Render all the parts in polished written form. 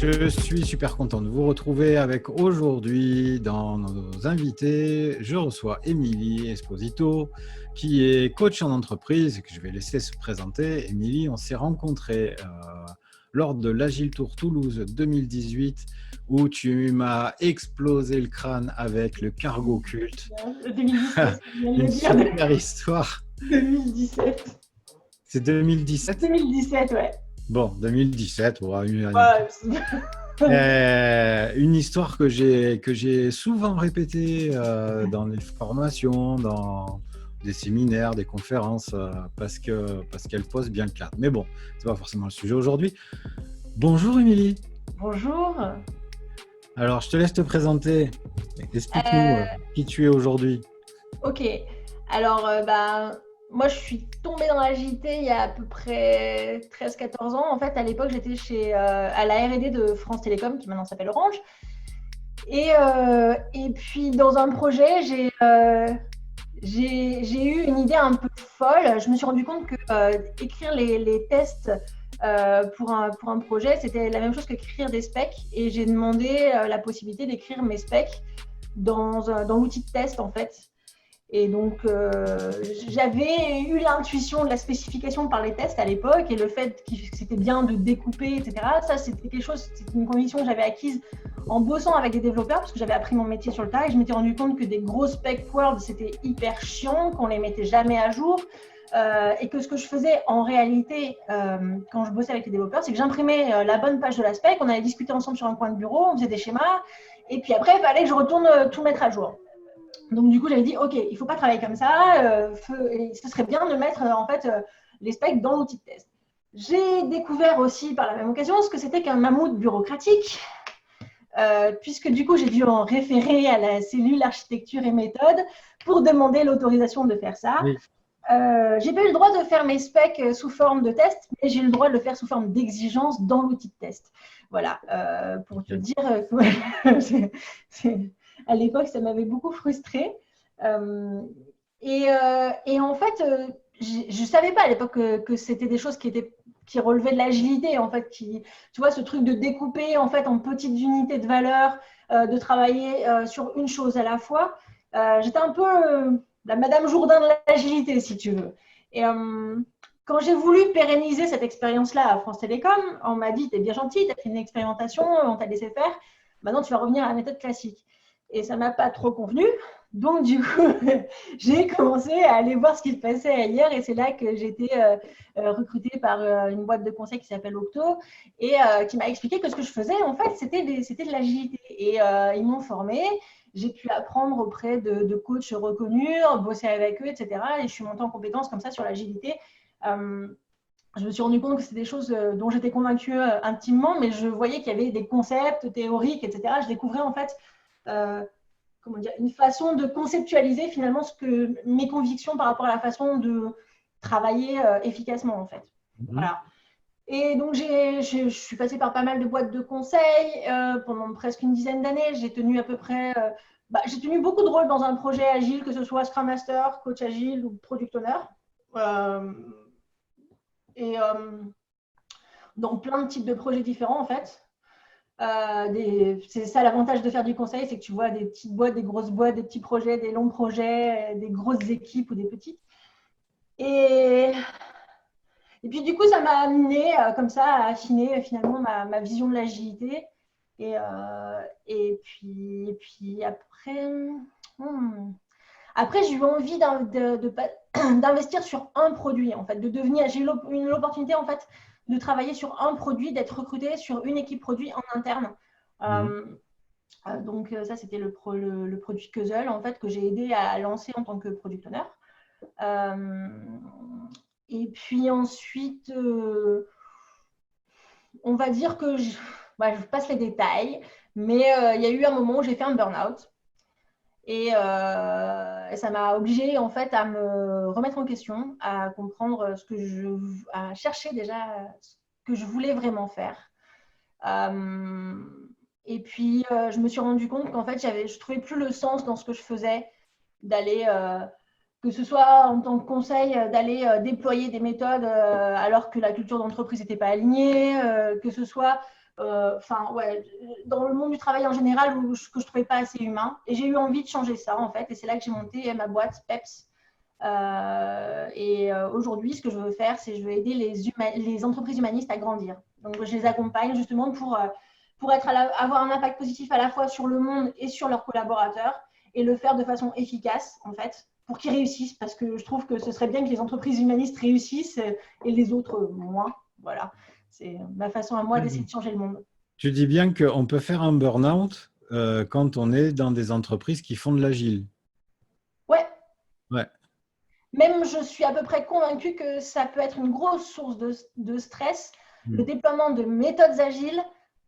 Je suis super content de vous retrouver avec aujourd'hui dans nos invités. Je reçois Émilie Esposito qui est coach en entreprise et que je vais laisser se présenter. Émilie, on s'est rencontrés lors de l'Agile Tour Toulouse 2018 où tu m'as explosé le crâne avec le cargo culte. 2017, Une super histoire. 2017. C'est 2017 ? 2017, ouais. Bon, 2017, ouais, une histoire que j'ai souvent répétée dans les formations, dans des séminaires, des conférences, parce qu'elle pose bien le cadre. Mais bon, c'est pas forcément le sujet aujourd'hui. Bonjour Émilie. Bonjour. Alors, je te laisse te présenter. Explique-nous qui tu es aujourd'hui. Ok. Alors, moi, je suis tombée dans l'agilité il y a à peu près 13-14 ans. En fait, à l'époque, j'étais à la R&D de France Télécom, qui maintenant s'appelle Orange. Et puis, dans un projet, j'ai eu une idée un peu folle. Je me suis rendu compte que écrire les tests pour un projet, c'était la même chose qu'écrire des specs. Et j'ai demandé la possibilité d'écrire mes specs dans l'outil de test, en fait. Et donc, j'avais eu l'intuition de la spécification par les tests à l'époque et le fait que c'était bien de découper, etc. Ça, c'était une conviction que j'avais acquise en bossant avec des développeurs parce que j'avais appris mon métier sur le tas et je m'étais rendu compte que des gros spec Word, c'était hyper chiant, qu'on les mettait jamais à jour. Et que ce que je faisais en réalité quand je bossais avec les développeurs, c'est que j'imprimais la bonne page de la spec, on allait discuter ensemble sur un coin de bureau, on faisait des schémas, et puis après, il fallait que je retourne tout mettre à jour. Donc, du coup, j'avais dit, OK, il ne faut pas travailler comme ça. Et ce serait bien de mettre les specs dans l'outil de test. J'ai découvert aussi par la même occasion ce que c'était qu'un mammouth bureaucratique, puisque du coup, j'ai dû en référer à la cellule architecture et méthode pour demander l'autorisation de faire ça. Oui. J'ai pas eu le droit de faire mes specs sous forme de test, mais j'ai eu le droit de le faire sous forme d'exigence dans l'outil de test. Voilà, pour te dire, à l'époque, ça m'avait beaucoup frustrée. Et en fait, je ne savais pas à l'époque que c'était des choses qui relevaient de l'agilité, en fait, tu vois, ce truc de découper en fait en petites unités de valeur, de travailler sur une chose à la fois. J'étais un peu la Madame Jourdain de l'agilité, si tu veux. Et quand j'ai voulu pérenniser cette expérience-là à France Télécom, on m'a dit, t'es bien gentil, t'as fait une expérimentation, on t'a laissé faire, maintenant tu vas revenir à la méthode classique. Et ça ne m'a pas trop convenu. Donc, du coup, j'ai commencé à aller voir ce qui se passait ailleurs. Et c'est là que j'ai été recrutée par une boîte de conseil qui s'appelle Octo et qui m'a expliqué que ce que je faisais, en fait, c'était de l'agilité. Et ils m'ont formée. J'ai pu apprendre auprès de coachs reconnus, bosser avec eux, etc. Et je suis montée en compétences comme ça sur l'agilité. Je me suis rendu compte que c'était des choses dont j'étais convaincue intimement, mais je voyais qu'il y avait des concepts théoriques, etc. Je découvrais en fait une façon de conceptualiser finalement mes convictions par rapport à la façon de travailler efficacement en fait. Voilà. Et donc je suis passée par pas mal de boîtes de conseil pendant presque une dizaine d'années. J'ai tenu à peu près, j'ai tenu beaucoup de rôles dans un projet agile, que ce soit Scrum Master, coach agile ou product owner. Dans plein de types de projets différents en fait. C'est ça l'avantage de faire du conseil, c'est que tu vois des petites boîtes, des grosses boîtes, des petits projets, des longs projets, des grosses équipes ou des petites. Et puis du coup, ça m'a amené comme ça à affiner finalement ma vision de l'agilité. Et puis après, j'ai eu envie d'investir sur un produit en fait, de devenir. J'ai eu l'opportunité en fait de travailler sur un produit, d'être recruté sur une équipe produit en interne. Donc ça, c'était le produit Cuzzle en fait que j'ai aidé à lancer en tant que product owner. Et puis ensuite, on va dire que je passe les détails, mais il y a eu un moment où j'ai fait un burn-out. Et ça m'a obligée en fait à me remettre en question, à comprendre à chercher déjà ce que je voulais vraiment faire. Et puis je me suis rendu compte qu'en fait je trouvais plus le sens dans ce que je faisais, d'aller que ce soit en tant que conseil, d'aller déployer des méthodes alors que la culture d'entreprise n'était pas alignée, que ce soit enfin, ouais, dans le monde du travail en général que je trouvais pas assez humain. Et j'ai eu envie de changer ça, en fait. Et c'est là que j'ai monté ma boîte PEPS. Aujourd'hui, ce que je veux faire, c'est je veux aider les entreprises humanistes à grandir. Donc, je les accompagne justement pour avoir un impact positif à la fois sur le monde et sur leurs collaborateurs et le faire de façon efficace, en fait, pour qu'ils réussissent. Parce que je trouve que ce serait bien que les entreprises humanistes réussissent et les autres moins. Voilà. C'est ma façon à moi d'essayer de changer le monde. Tu dis bien qu'on peut faire un burn-out quand on est dans des entreprises qui font de l'agile. Ouais. Ouais. Même, je suis à peu près convaincue que ça peut être une grosse source de stress, le déploiement de méthodes agiles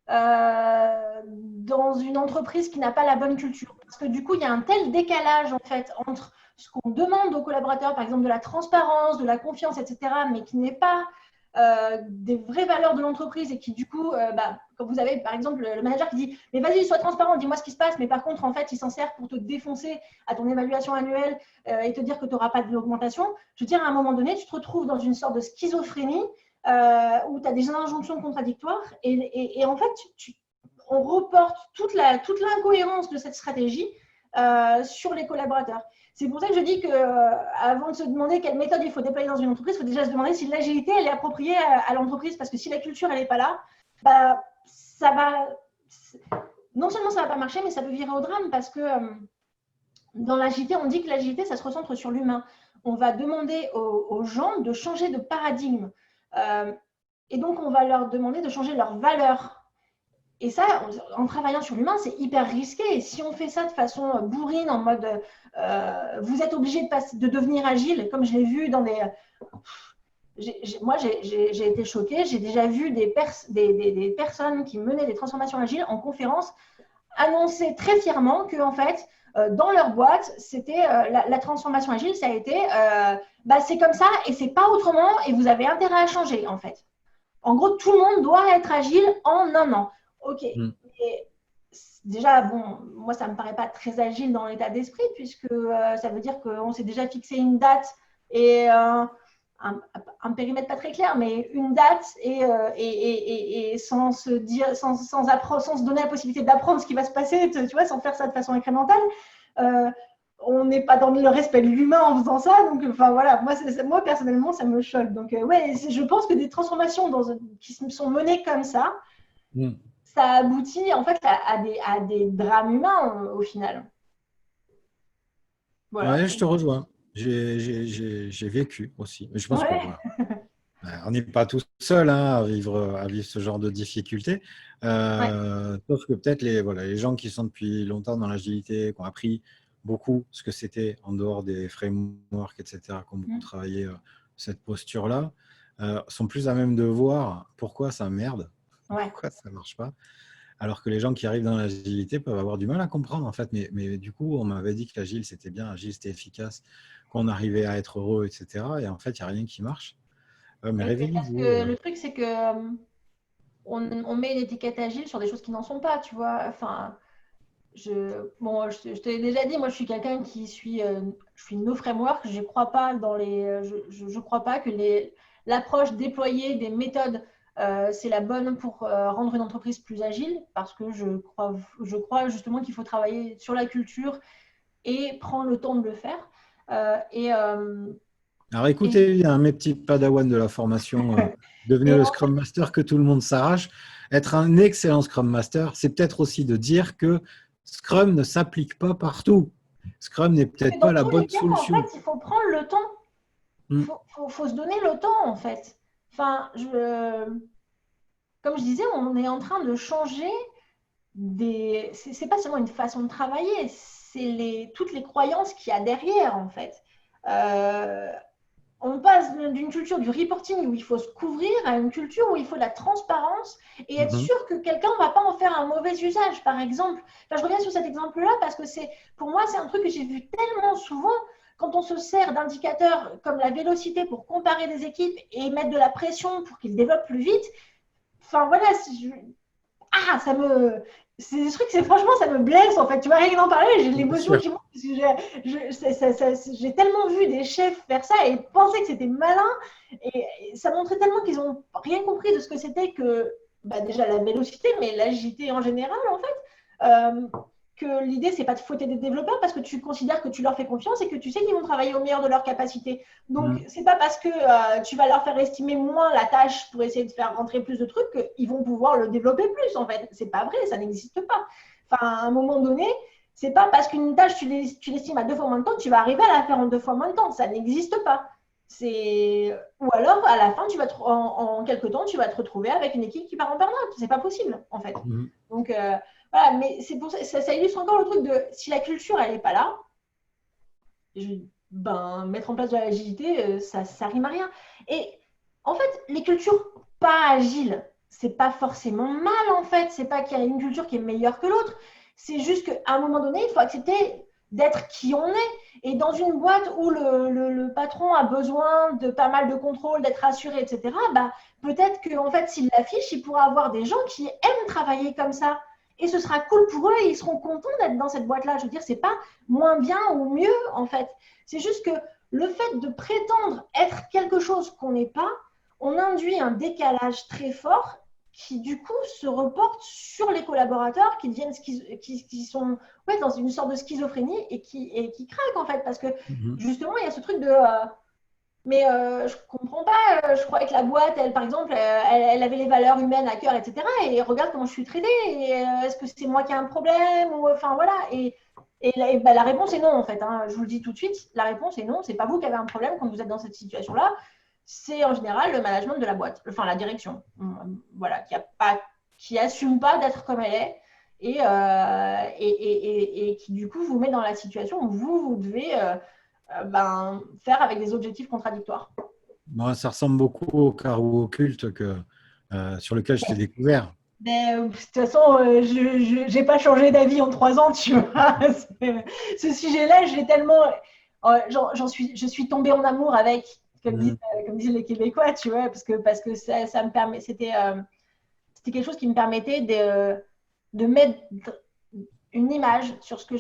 dans une entreprise qui n'a pas la bonne culture. Parce que du coup, il y a un tel décalage en fait entre ce qu'on demande aux collaborateurs, par exemple de la transparence, de la confiance, etc., mais qui n'est pas des vraies valeurs de l'entreprise et qui du coup, quand vous avez par exemple le manager qui dit mais vas-y, sois transparent, dis-moi ce qui se passe, mais par contre en fait il s'en sert pour te défoncer à ton évaluation annuelle et te dire que tu n'auras pas de l'augmentation, je veux dire à un moment donné tu te retrouves dans une sorte de schizophrénie où tu as des injonctions contradictoires et en fait on reporte toute l'incohérence de cette stratégie sur les collaborateurs. C'est pour ça que je dis qu'avant de se demander quelle méthode il faut déployer dans une entreprise, il faut déjà se demander si l'agilité elle est appropriée à l'entreprise. Parce que si la culture elle n'est pas là, ça va. Non seulement ça ne va pas marcher, mais ça peut virer au drame parce que dans l'agilité, on dit que l'agilité, ça se recentre sur l'humain. On va demander aux gens de changer de paradigme. Et donc, on va leur demander de changer leurs valeurs. Et ça, en travaillant sur l'humain, c'est hyper risqué. Et si on fait ça de façon bourrine, en mode vous êtes obligé de devenir agile, comme je l'ai vu dans des. Moi, j'ai été choquée. J'ai déjà vu des personnes qui menaient des transformations agiles en conférence annoncer très fièrement que, en fait, dans leur boîte, c'était la transformation agile, ça a été c'est comme ça et c'est pas autrement et vous avez intérêt à changer, en fait. En gros, tout le monde doit être agile en un an. Ok. Et déjà, bon, moi, ça ne me paraît pas très agile dans l'état d'esprit, puisque ça veut dire qu'on s'est déjà fixé une date et un périmètre pas très clair, mais une date et sans se dire, sans se donner la possibilité d'apprendre ce qui va se passer, tu vois, sans faire ça de façon incrémentale. On n'est pas dans le respect de l'humain en faisant ça. Donc, enfin voilà, moi personnellement, ça me choque. Donc, ouais, je pense que des transformations qui sont menées comme ça, ça aboutit en fait à des drames humains au final. Voilà. Ouais, je te rejoins. J'ai vécu aussi. Mais je pense qu'on n'est pas tout seul à vivre ce genre de difficultés. Sauf que peut-être les gens qui sont depuis longtemps dans l'agilité, qui ont appris beaucoup ce que c'était en dehors des frameworks, etc., qui ont beaucoup travaillé cette posture-là, sont plus à même de voir pourquoi ça merde, pourquoi ça ne marche pas. Alors que les gens qui arrivent dans l'agilité peuvent avoir du mal à comprendre, en fait. Mais du coup, on m'avait dit que l'agile, c'était bien, l'agile, c'était efficace, qu'on arrivait à être heureux, etc. Et en fait, il n'y a rien qui marche. Mais réveillez-vous. Le truc, c'est que on met une étiquette agile sur des choses qui n'en sont pas, tu vois. Enfin, je te l'ai déjà dit, moi, je suis quelqu'un je suis no framework. Je crois pas je crois pas que l'approche déployée des méthodes c'est la bonne pour rendre une entreprise plus agile, parce que je crois justement qu'il faut travailler sur la culture et prendre le temps de le faire. Alors écoutez, mes petits padawans de la formation, devenez le Scrum Master que tout le monde s'arrache. Être un excellent Scrum Master, c'est peut-être aussi de dire que Scrum ne s'applique pas partout. Scrum n'est peut-être pas la bonne solution. En fait, il faut prendre le temps. Il faut se donner le temps, en fait. Enfin, comme je disais, on est en train de changer c'est pas seulement une façon de travailler, c'est toutes les croyances qu'il y a derrière, en fait. On passe d'une culture du reporting où il faut se couvrir à une culture où il faut de la transparence et être sûr que quelqu'un ne va pas en faire un mauvais usage, par exemple. Enfin, je reviens sur cet exemple-là parce que pour moi, c'est un truc que j'ai vu tellement souvent quand on se sert d'indicateurs comme la vélocité pour comparer des équipes et mettre de la pression pour qu'ils développent plus vite. Enfin, voilà, c'est des trucs, franchement, ça me blesse, en fait. Tu vois, rien que d'en parler, j'ai l'émotion qui monte. J'ai tellement vu des chefs faire ça et penser que c'était malin. Et ça montrait tellement qu'ils n'ont rien compris de ce que c'était que déjà la vélocité, mais l'agilité en général, en fait. Que l'idée, c'est pas de fouetter des développeurs parce que tu considères que tu leur fais confiance et que tu sais qu'ils vont travailler au meilleur de leur capacité. Donc, c'est pas parce que tu vas leur faire estimer moins la tâche pour essayer de faire rentrer plus de trucs qu'ils vont pouvoir le développer plus, en fait. C'est pas vrai, ça n'existe pas. Enfin, à un moment donné, c'est pas parce qu'une tâche, tu l'estimes à 2 fois moins de temps que tu vas arriver à la faire en 2 fois moins de temps. Ça n'existe pas. Ou alors, à la fin, en quelques temps, tu vas te retrouver avec une équipe qui part en burn-out. C'est pas possible, en fait. Donc, voilà, mais c'est pour ça illustre encore le truc de si la culture, elle n'est pas là, mettre en place de l'agilité, ça rime à rien. Et en fait, les cultures pas agiles, c'est pas forcément mal, en fait. C'est pas qu'il y a une culture qui est meilleure que l'autre. C'est juste qu'à un moment donné, il faut accepter d'être qui on est. Et dans une boîte où le patron a besoin de pas mal de contrôle, d'être assuré, etc., peut-être qu'en fait, s'il l'affiche, il pourra avoir des gens qui aiment travailler comme ça. Et ce sera cool pour eux et ils seront contents d'être dans cette boîte-là. Je veux dire, c'est pas moins bien ou mieux, en fait. C'est juste que le fait de prétendre être quelque chose qu'on n'est pas, on induit un décalage très fort qui, du coup, se reporte sur les collaborateurs qui deviennent qui sont dans une sorte de schizophrénie et qui craquent, en fait. Parce que, justement, il y a ce truc de... mais je comprends pas. Je croyais que la boîte, elle, par exemple, elle avait les valeurs humaines à cœur, etc. Et regarde comment je suis traitée. Est-ce que c'est moi qui ai un problème ou, enfin, voilà. La réponse est non, en fait. Je vous le dis tout de suite. La réponse est non. C'est pas vous qui avez un problème quand vous êtes dans cette situation-là. C'est en général le management de la boîte, enfin la direction, voilà, qui assume pas d'être comme elle est et qui du coup vous met dans la situation où vous devez faire avec des objectifs contradictoires. Bon, ça ressemble beaucoup au carreau occulte sur lequel je t'ai découvert. Mais, de toute façon, je n'ai pas changé d'avis en 3 ans, tu vois. Ce sujet-là, je suis tombée en amour avec, comme disent les Québécois, tu vois, parce que ça me permet, c'était quelque chose qui me permettait de mettre une image sur ce que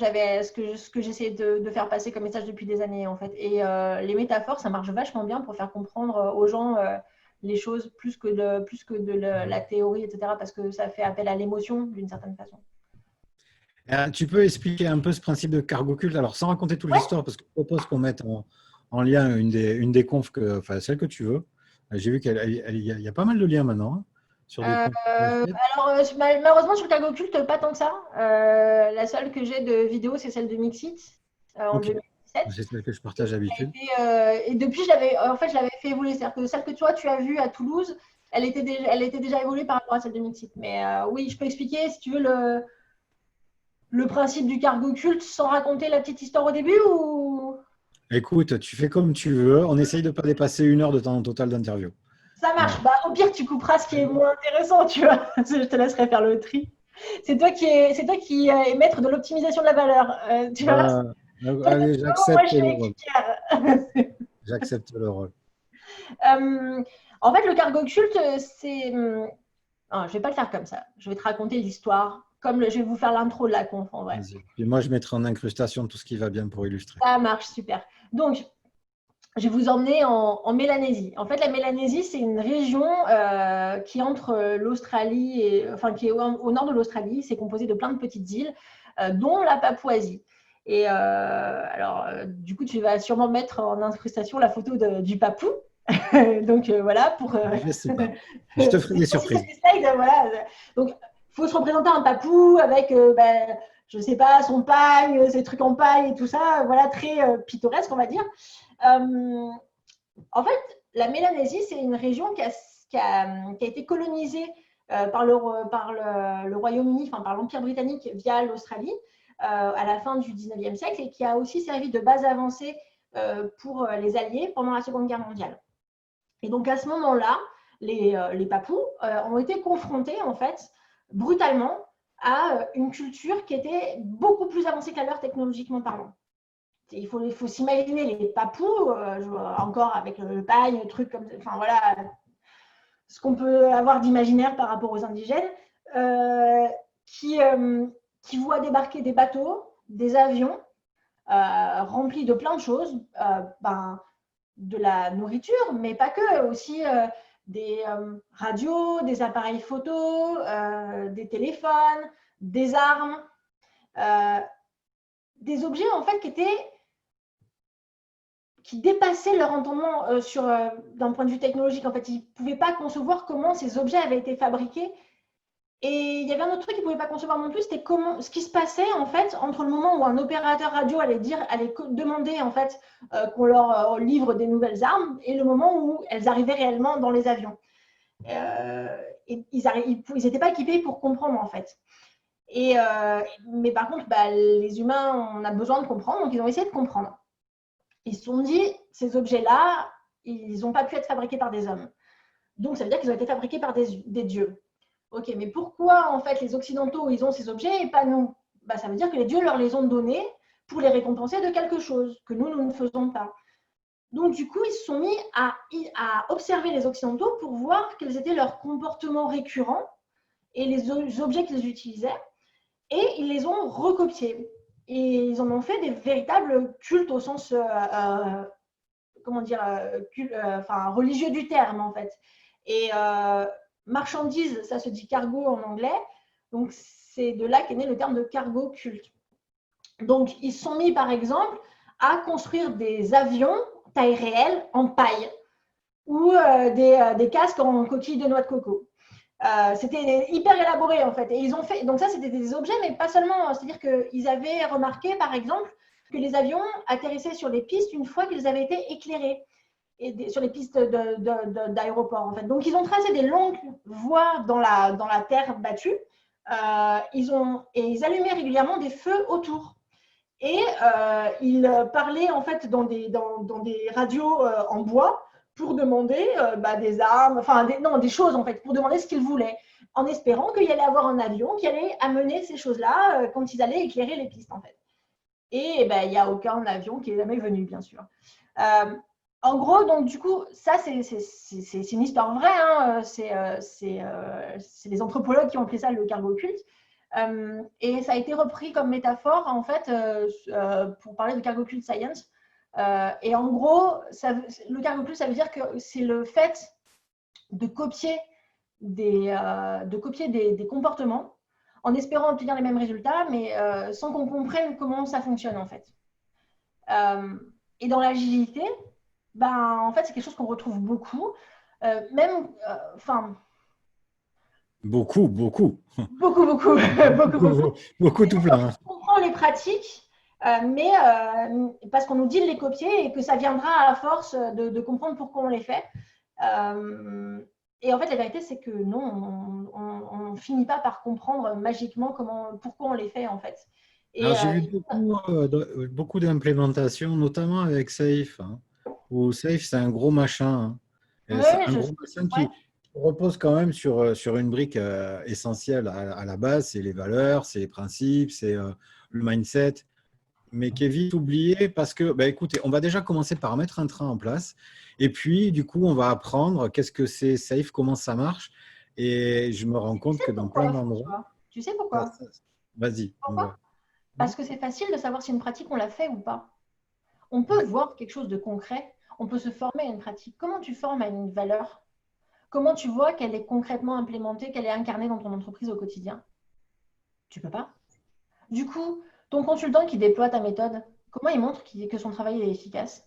j'essayais de faire passer comme message depuis des années, en fait. Et les métaphores, ça marche vachement bien pour faire comprendre aux gens les choses plus que de la théorie, etc., parce que ça fait appel à l'émotion d'une certaine façon. Tu peux expliquer un peu ce principe de cargo culte, alors sans raconter toute Ouais. l'histoire, parce que je propose qu'on mette en lien une des confs, enfin celle que tu veux. J'ai vu qu'il y a pas mal de liens maintenant sur des confs. Alors, malheureusement, sur le cargo culte, pas tant que ça. La seule que j'ai de vidéo, c'est celle de Mixit en 2017. C'est celle que je partage d'habitude. Et depuis, je l'avais fait évoluer. C'est-à-dire que celle que toi, tu as vue à Toulouse, elle était déjà évoluée par rapport à celle de Mixit. Mais oui, je peux expliquer, si tu veux, le principe du cargo culte sans raconter la petite histoire au début ou... Écoute, tu fais comme tu veux. On essaye de ne pas dépasser 1 heure de temps total d'interview. Ça marche. Au pire, tu couperas ce qui est moins intéressant, tu vois. Je te laisserai faire le tri. C'est toi qui es maître de l'optimisation de la valeur. Tu vois. Allez, j'accepte le rôle. J'accepte le rôle. En fait, le cargo culte, c'est... Non, je ne vais pas le faire comme ça. Je vais te raconter l'histoire, comme je vais vous faire l'intro de la conf, en vrai. Puis moi, je mettrai en incrustation tout ce qui va bien pour illustrer. Ça marche, super. Donc, je vais vous emmener en Mélanésie. En fait, la Mélanésie, c'est une région qui est entre l'Australie, qui est au nord de l'Australie. C'est composé de plein de petites îles, dont la Papouasie. Et du coup, tu vas sûrement mettre en incrustation la photo du papou. Donc voilà, je sais pas. Je te ferai des surprises. Voilà. Donc, il faut se représenter un papou avec, je sais pas, son pagne, ses trucs en paille et tout ça. Voilà, très pittoresque, on va dire. En fait, la Mélanésie, c'est une région qui a été colonisée par le Royaume-Uni, enfin par l'Empire britannique via l'Australie à la fin du 19e siècle et qui a aussi servi de base avancée pour les Alliés pendant la Seconde Guerre mondiale. Et donc à ce moment-là, les Papous ont été confrontés en fait brutalement à une culture qui était beaucoup plus avancée qu'à l'heure technologiquement parlant. Il faut s'imaginer les Papous, encore avec le pagne, le truc comme, enfin voilà, ce qu'on peut avoir d'imaginaire par rapport aux indigènes, qui voient débarquer des bateaux, des avions remplis de plein de choses, de la nourriture, mais pas que, aussi des radios, des appareils photo, des téléphones, des armes, des objets en fait qui dépassaient leur entendement d'un point de vue technologique. En fait, ils ne pouvaient pas concevoir comment ces objets avaient été fabriqués. Et il y avait un autre truc qu'ils ne pouvaient pas concevoir non plus, c'était ce qui se passait en fait entre le moment où un opérateur radio allait demander en fait qu'on leur livre des nouvelles armes et le moment où elles arrivaient réellement dans les avions. Et ils n'étaient pas équipés pour comprendre en fait. Mais par contre, les humains, on a besoin de comprendre, donc ils ont essayé de comprendre. Ils se sont dit, ces objets-là, ils n'ont pas pu être fabriqués par des hommes. Donc ça veut dire qu'ils ont été fabriqués par des dieux. Ok, mais pourquoi en fait les Occidentaux ils ont ces objets et pas nous? Ça veut dire que les dieux leur les ont donnés pour les récompenser de quelque chose que nous ne faisons pas. Donc du coup ils se sont mis à observer les Occidentaux pour voir quels étaient leurs comportements récurrents et les objets qu'ils utilisaient et ils les ont recopiés et ils en ont fait des véritables cultes au sens religieux du terme en fait. Et marchandise, ça se dit cargo en anglais. Donc, c'est de là qu'est né le terme de cargo culte. Donc, ils se sont mis, par exemple, à construire des avions taille réelle en paille ou des casques en coquille de noix de coco. C'était hyper élaboré, en fait. Et ils ont fait. Donc, ça, c'était des objets, mais pas seulement. C'est-à-dire qu'ils avaient remarqué, par exemple, que les avions atterrissaient sur les pistes une fois qu'ils avaient été éclairés. Et sur les pistes d'aéroport en fait. Donc ils ont tracé des longues voies dans la terre battue. Ils allumaient régulièrement des feux autour. Et ils parlaient en fait dans des radios en bois pour demander des armes, des choses en fait, pour demander ce qu'ils voulaient, en espérant qu'il y allait avoir un avion qui allait amener ces choses-là quand ils allaient éclairer les pistes en fait. Et il n'y a aucun avion qui est jamais venu, bien sûr. En gros, donc du coup, ça c'est une histoire vraie. Hein. C'est les anthropologues qui ont appelé ça le cargo culte. Et ça a été repris comme métaphore en fait pour parler de cargo cult science. Et en gros, le cargo cult, ça veut dire que c'est le fait de copier des comportements en espérant obtenir les mêmes résultats, mais sans qu'on comprenne comment ça fonctionne en fait. Et dans l'agilité, en fait, c'est quelque chose qu'on retrouve beaucoup. Beaucoup. Beaucoup tout plein. On comprend les pratiques, mais parce qu'on nous dit de les copier et que ça viendra à force de comprendre pourquoi on les fait. Et en fait, la vérité, c'est que non, on ne finit pas par comprendre magiquement pourquoi on les fait, en fait. J'ai vu beaucoup d'implémentations, notamment avec Safe. Hein, où Safe, c'est un gros machin. Hein, gros machin qui repose quand même sur une brique essentielle à la base, c'est les valeurs, c'est les principes, c'est le mindset, mais qui est vite oublié parce que, écoutez, on va déjà commencer par mettre un train en place et puis, du coup, on va apprendre qu'est-ce que c'est Safe, comment ça marche. Et je me rends compte que dans plein d'endroits… Tu sais pourquoi? Vas-y. Pourquoi? Parce que c'est facile de savoir si une pratique, on l'a fait ou pas. On peut voir quelque chose de concret. On peut se former à une pratique. Comment tu formes à une valeur? Comment tu vois qu'elle est concrètement implémentée, qu'elle est incarnée dans ton entreprise au quotidien? Tu peux pas. Du coup, ton consultant qui déploie ta méthode, comment il montre que son travail est efficace?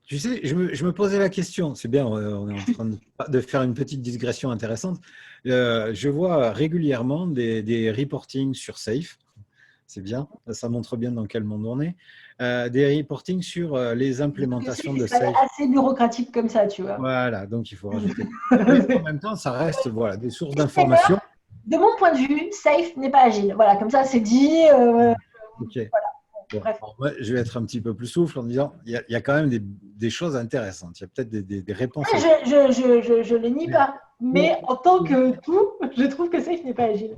Tu sais, je me posais la question. C'est bien, on est en train de faire une petite digression intéressante. Je vois régulièrement des reportings sur Safe. C'est bien, ça montre bien dans quel monde on est. Des reportings sur les implémentations de Safe. C'est assez bureaucratique comme ça, tu vois. Voilà, donc il faut rajouter. Mais en même temps, ça reste des sources d'informations. De mon point de vue, Safe n'est pas agile. Voilà, comme ça, c'est dit. Ok. Voilà. Bon, je vais être un petit peu plus souffle en disant il y a quand même des choses intéressantes. Il y a peut-être des réponses. Je ne les nie pas. Mais en tant que tout, je trouve que Safe n'est pas agile.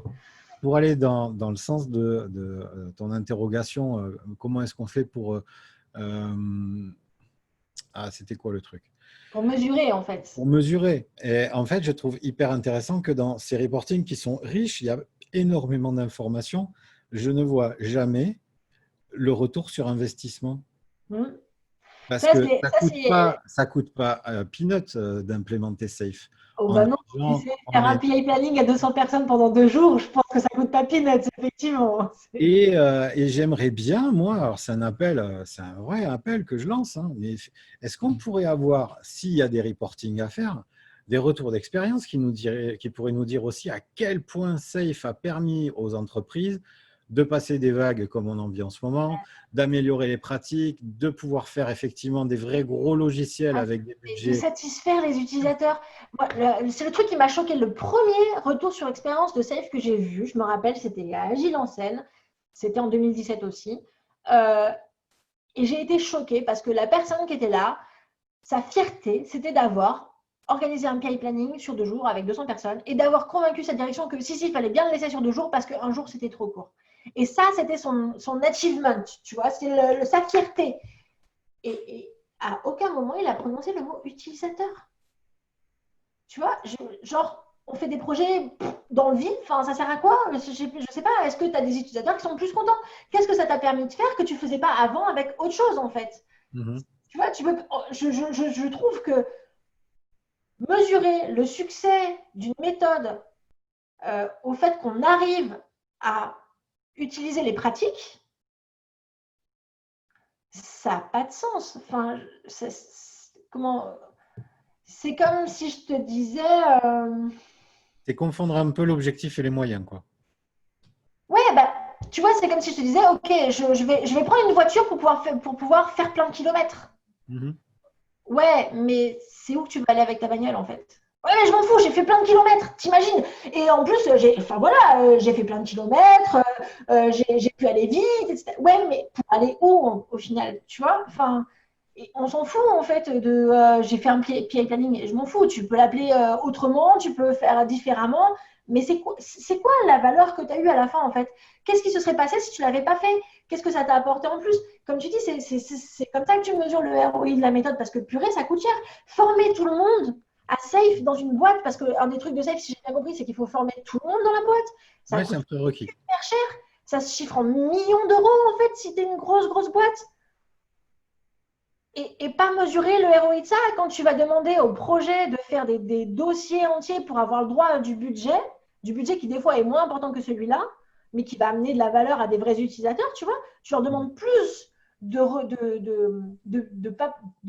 Pour aller dans le sens de ton interrogation, comment est-ce qu'on fait pour… c'était quoi le truc? Pour mesurer, en fait. Pour mesurer. Et en fait, je trouve hyper intéressant que dans ces reportings qui sont riches, il y a énormément d'informations. Je ne vois jamais le retour sur investissement. Parce Ça, que c'est, ça, c'est, ça coûte pas peanut d'implémenter Safe. oh On bah a non, des tu gens, sais, on faire a un PI planning à 200 personnes pendant 2 jours, je pense que ça coûte pas peanuts, effectivement. Et j'aimerais bien, moi, alors c'est un appel, c'est un vrai appel que je lance, hein, mais est-ce qu'on pourrait avoir, s'il y a des reportings à faire, des retours d'expérience qui pourraient nous dire aussi à quel point Safe a permis aux entreprises de passer des vagues comme on en vit en ce moment, d'améliorer les pratiques, de pouvoir faire effectivement des vrais gros logiciels Ah, avec des de budgets. satisfaire les utilisateurs. Moi, c'est le truc qui m'a choqué. Le premier retour sur expérience de Safe que j'ai vu, je me rappelle, c'était à Agile en Seine. C'était en 2017 aussi. Euh, et j'ai été choquée parce que la personne qui était là, sa fierté, c'était d'avoir organisé un PI planning sur 2 jours avec 200 personnes et d'avoir convaincu sa direction que si, il fallait bien le laisser sur 2 jours parce qu'un jour, c'était trop court. Et ça, c'était son achievement, tu vois, c'est sa fierté. Et à aucun moment, il a prononcé le mot utilisateur. Tu vois, genre, on fait des projets dans le vide, enfin, ça sert à quoi? Je sais pas, est-ce que tu as des utilisateurs qui sont plus contents? Qu'est-ce que ça t'a permis de faire que tu ne faisais pas avant avec autre chose, en fait? Mhm. Tu vois, je trouve que mesurer le succès d'une méthode au fait qu'on arrive à utiliser les pratiques, ça n'a pas de sens. Enfin, comment. C'est comme si je te disais, C'est confondre un peu l'objectif et les moyens, quoi. ouais, bah, tu vois, c'est comme si je te disais, ok, je vais prendre une voiture pour pouvoir faire plein de kilomètres. Mhm. Ouais, mais c'est où que tu vas aller avec ta bagnole en fait? Ouais, mais je m'en fous, j'ai fait plein de kilomètres, t'imagines? Et en plus, enfin voilà, j'ai fait plein de kilomètres, j'ai pu aller vite, etc. Ouais, mais pour aller où au final, tu vois? Enfin, et on s'en fout en fait de j'ai fait un PI planning, et je m'en fous. Tu peux l'appeler autrement, tu peux faire différemment, mais c'est quoi la valeur que tu as eue à la fin en fait? Qu'est-ce qui se serait passé si tu l'avais pas fait? Qu'est-ce que ça t'a apporté en plus? Comme tu dis, c'est comme ça que tu mesures le ROI de la méthode parce que purée, ça coûte cher. Former tout le monde à Safe dans une boîte, parce qu'un des trucs de Safe, si j'ai bien compris, c'est qu'il faut former tout le monde dans la boîte. Ça Ouais, c'est coûte un prérequis. super cher. Ça se chiffre en millions d'euros en fait si tu es une grosse, grosse boîte. Et pas mesurer le ROI de ça quand tu vas demander au projet de faire des dossiers entiers pour avoir le droit du budget qui des fois est moins important que celui-là, mais qui va amener de la valeur à des vrais utilisateurs, tu vois. Tu leur demandes plus de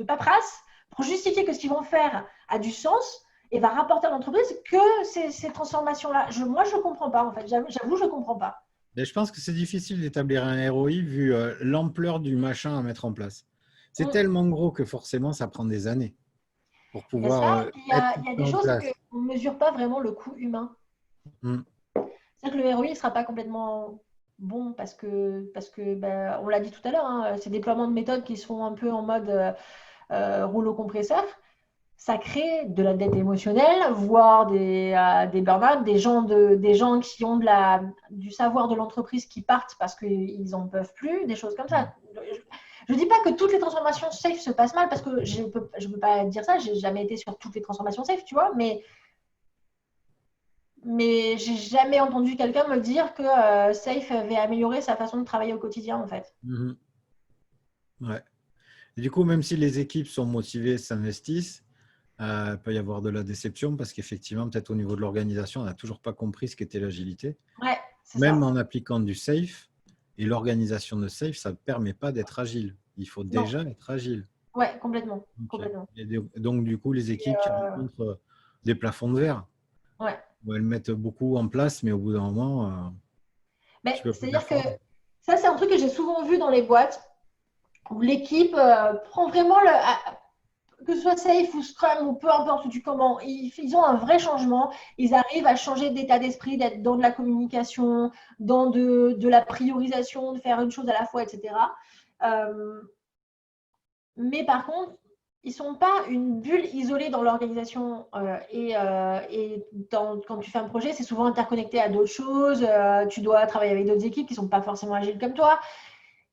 paperasse pour justifier que ce qu'ils vont faire a du sens et va rapporter à l'entreprise que ces transformations-là. Moi, je ne comprends pas, en fait. J'avoue, je ne comprends pas. Mais je pense que c'est difficile d'établir un ROI vu l'ampleur du machin à mettre en place. C'est Mm. tellement gros que forcément, ça prend des années pour Il y a pouvoir ça, puis mettre tout il y a ça des en choses place. qu'on ne mesure pas vraiment le coût humain. Mm. C'est-à-dire que le ROI ne sera pas complètement bon parce que bah, on l'a dit tout à l'heure, hein, ces déploiements de méthodes qui sont un peu en mode rouleau compresseur, ça crée de la dette émotionnelle, voire des burn-out, des gens qui ont du savoir de l'entreprise qui partent parce qu'ils n'en peuvent plus, des choses comme ça. Je ne dis pas que toutes les transformations safe se passent mal parce que je ne peux pas dire ça, j'ai jamais été sur toutes les transformations safe, tu vois, mais j'ai jamais entendu quelqu'un me dire que Safe avait amélioré sa façon de travailler au quotidien, en fait. Mhm. Ouais. Et du coup, même si les équipes sont motivées, s'investissent, il peut y avoir de la déception parce qu'effectivement, peut-être au niveau de l'organisation, on n'a toujours pas compris ce qu'était l'agilité. Ouais, c'est Même ça. en appliquant du safe, et l'organisation de safe, ça ne permet pas d'être agile. Il faut Non, déjà être agile. ouais, complètement. Ok. Complètement. Donc, du coup, les Et, équipes qui rencontrent des plafonds de verre, ouais. où elles mettent beaucoup en place, mais au bout d'un moment, tu Mais peux pas c'est-à-dire que performer. ça, c'est un truc que j'ai souvent vu dans les boîtes où l'équipe prend vraiment que ce soit Safe ou Scrum ou peu importe du comment, ils ont un vrai changement. Ils arrivent à changer d'état d'esprit, d'être dans de la communication, dans de la priorisation, de faire une chose à la fois, etc. Euh, Mais par contre, ils ne sont pas une bulle isolée dans l'organisation. Quand tu fais un projet, c'est souvent interconnecté à d'autres choses. Tu dois travailler avec d'autres équipes qui ne sont pas forcément agiles comme toi.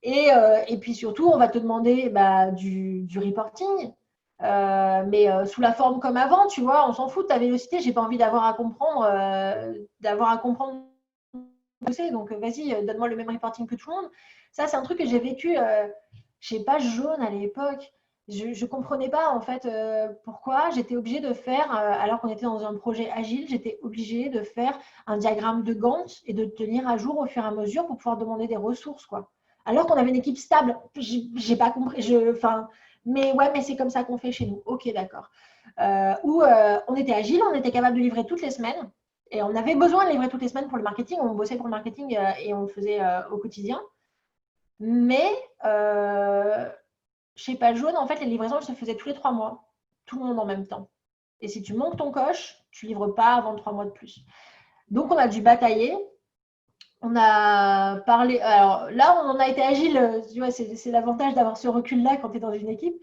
Et puis surtout, on va te demander du reporting, mais sous la forme comme avant, tu vois, on s'en fout de ta vélocité. J'ai pas envie d'avoir à comprendre ce que c'est. Donc vas-y, donne-moi le même reporting que tout le monde. Ça, c'est un truc que j'ai vécu chez Page Jaune à l'époque. Je comprenais pas en fait pourquoi j'étais obligée de faire, alors qu'on était dans un projet agile, j'étais obligée de faire un diagramme de Gantt et de tenir à jour au fur et à mesure pour pouvoir demander des ressources, quoi. Alors qu'on avait une équipe stable. J'ai pas compris. Enfin, mais ouais, mais c'est comme ça qu'on fait chez nous. Ok, d'accord. Où on était agile, on était capable de livrer toutes les semaines. Et on avait besoin de livrer toutes les semaines pour le marketing. On bossait pour le marketing et on le faisait au quotidien. Mais chez Page Jaune, en fait, les livraisons elles se faisaient tous les 3 mois, tout le monde en même temps. Et si tu manques ton coche, tu livres pas avant 3 mois de plus. Donc, on a dû batailler. On a parlé. Alors là, on en a été agile. Tu vois, c'est l'avantage d'avoir ce recul-là quand tu es dans une équipe.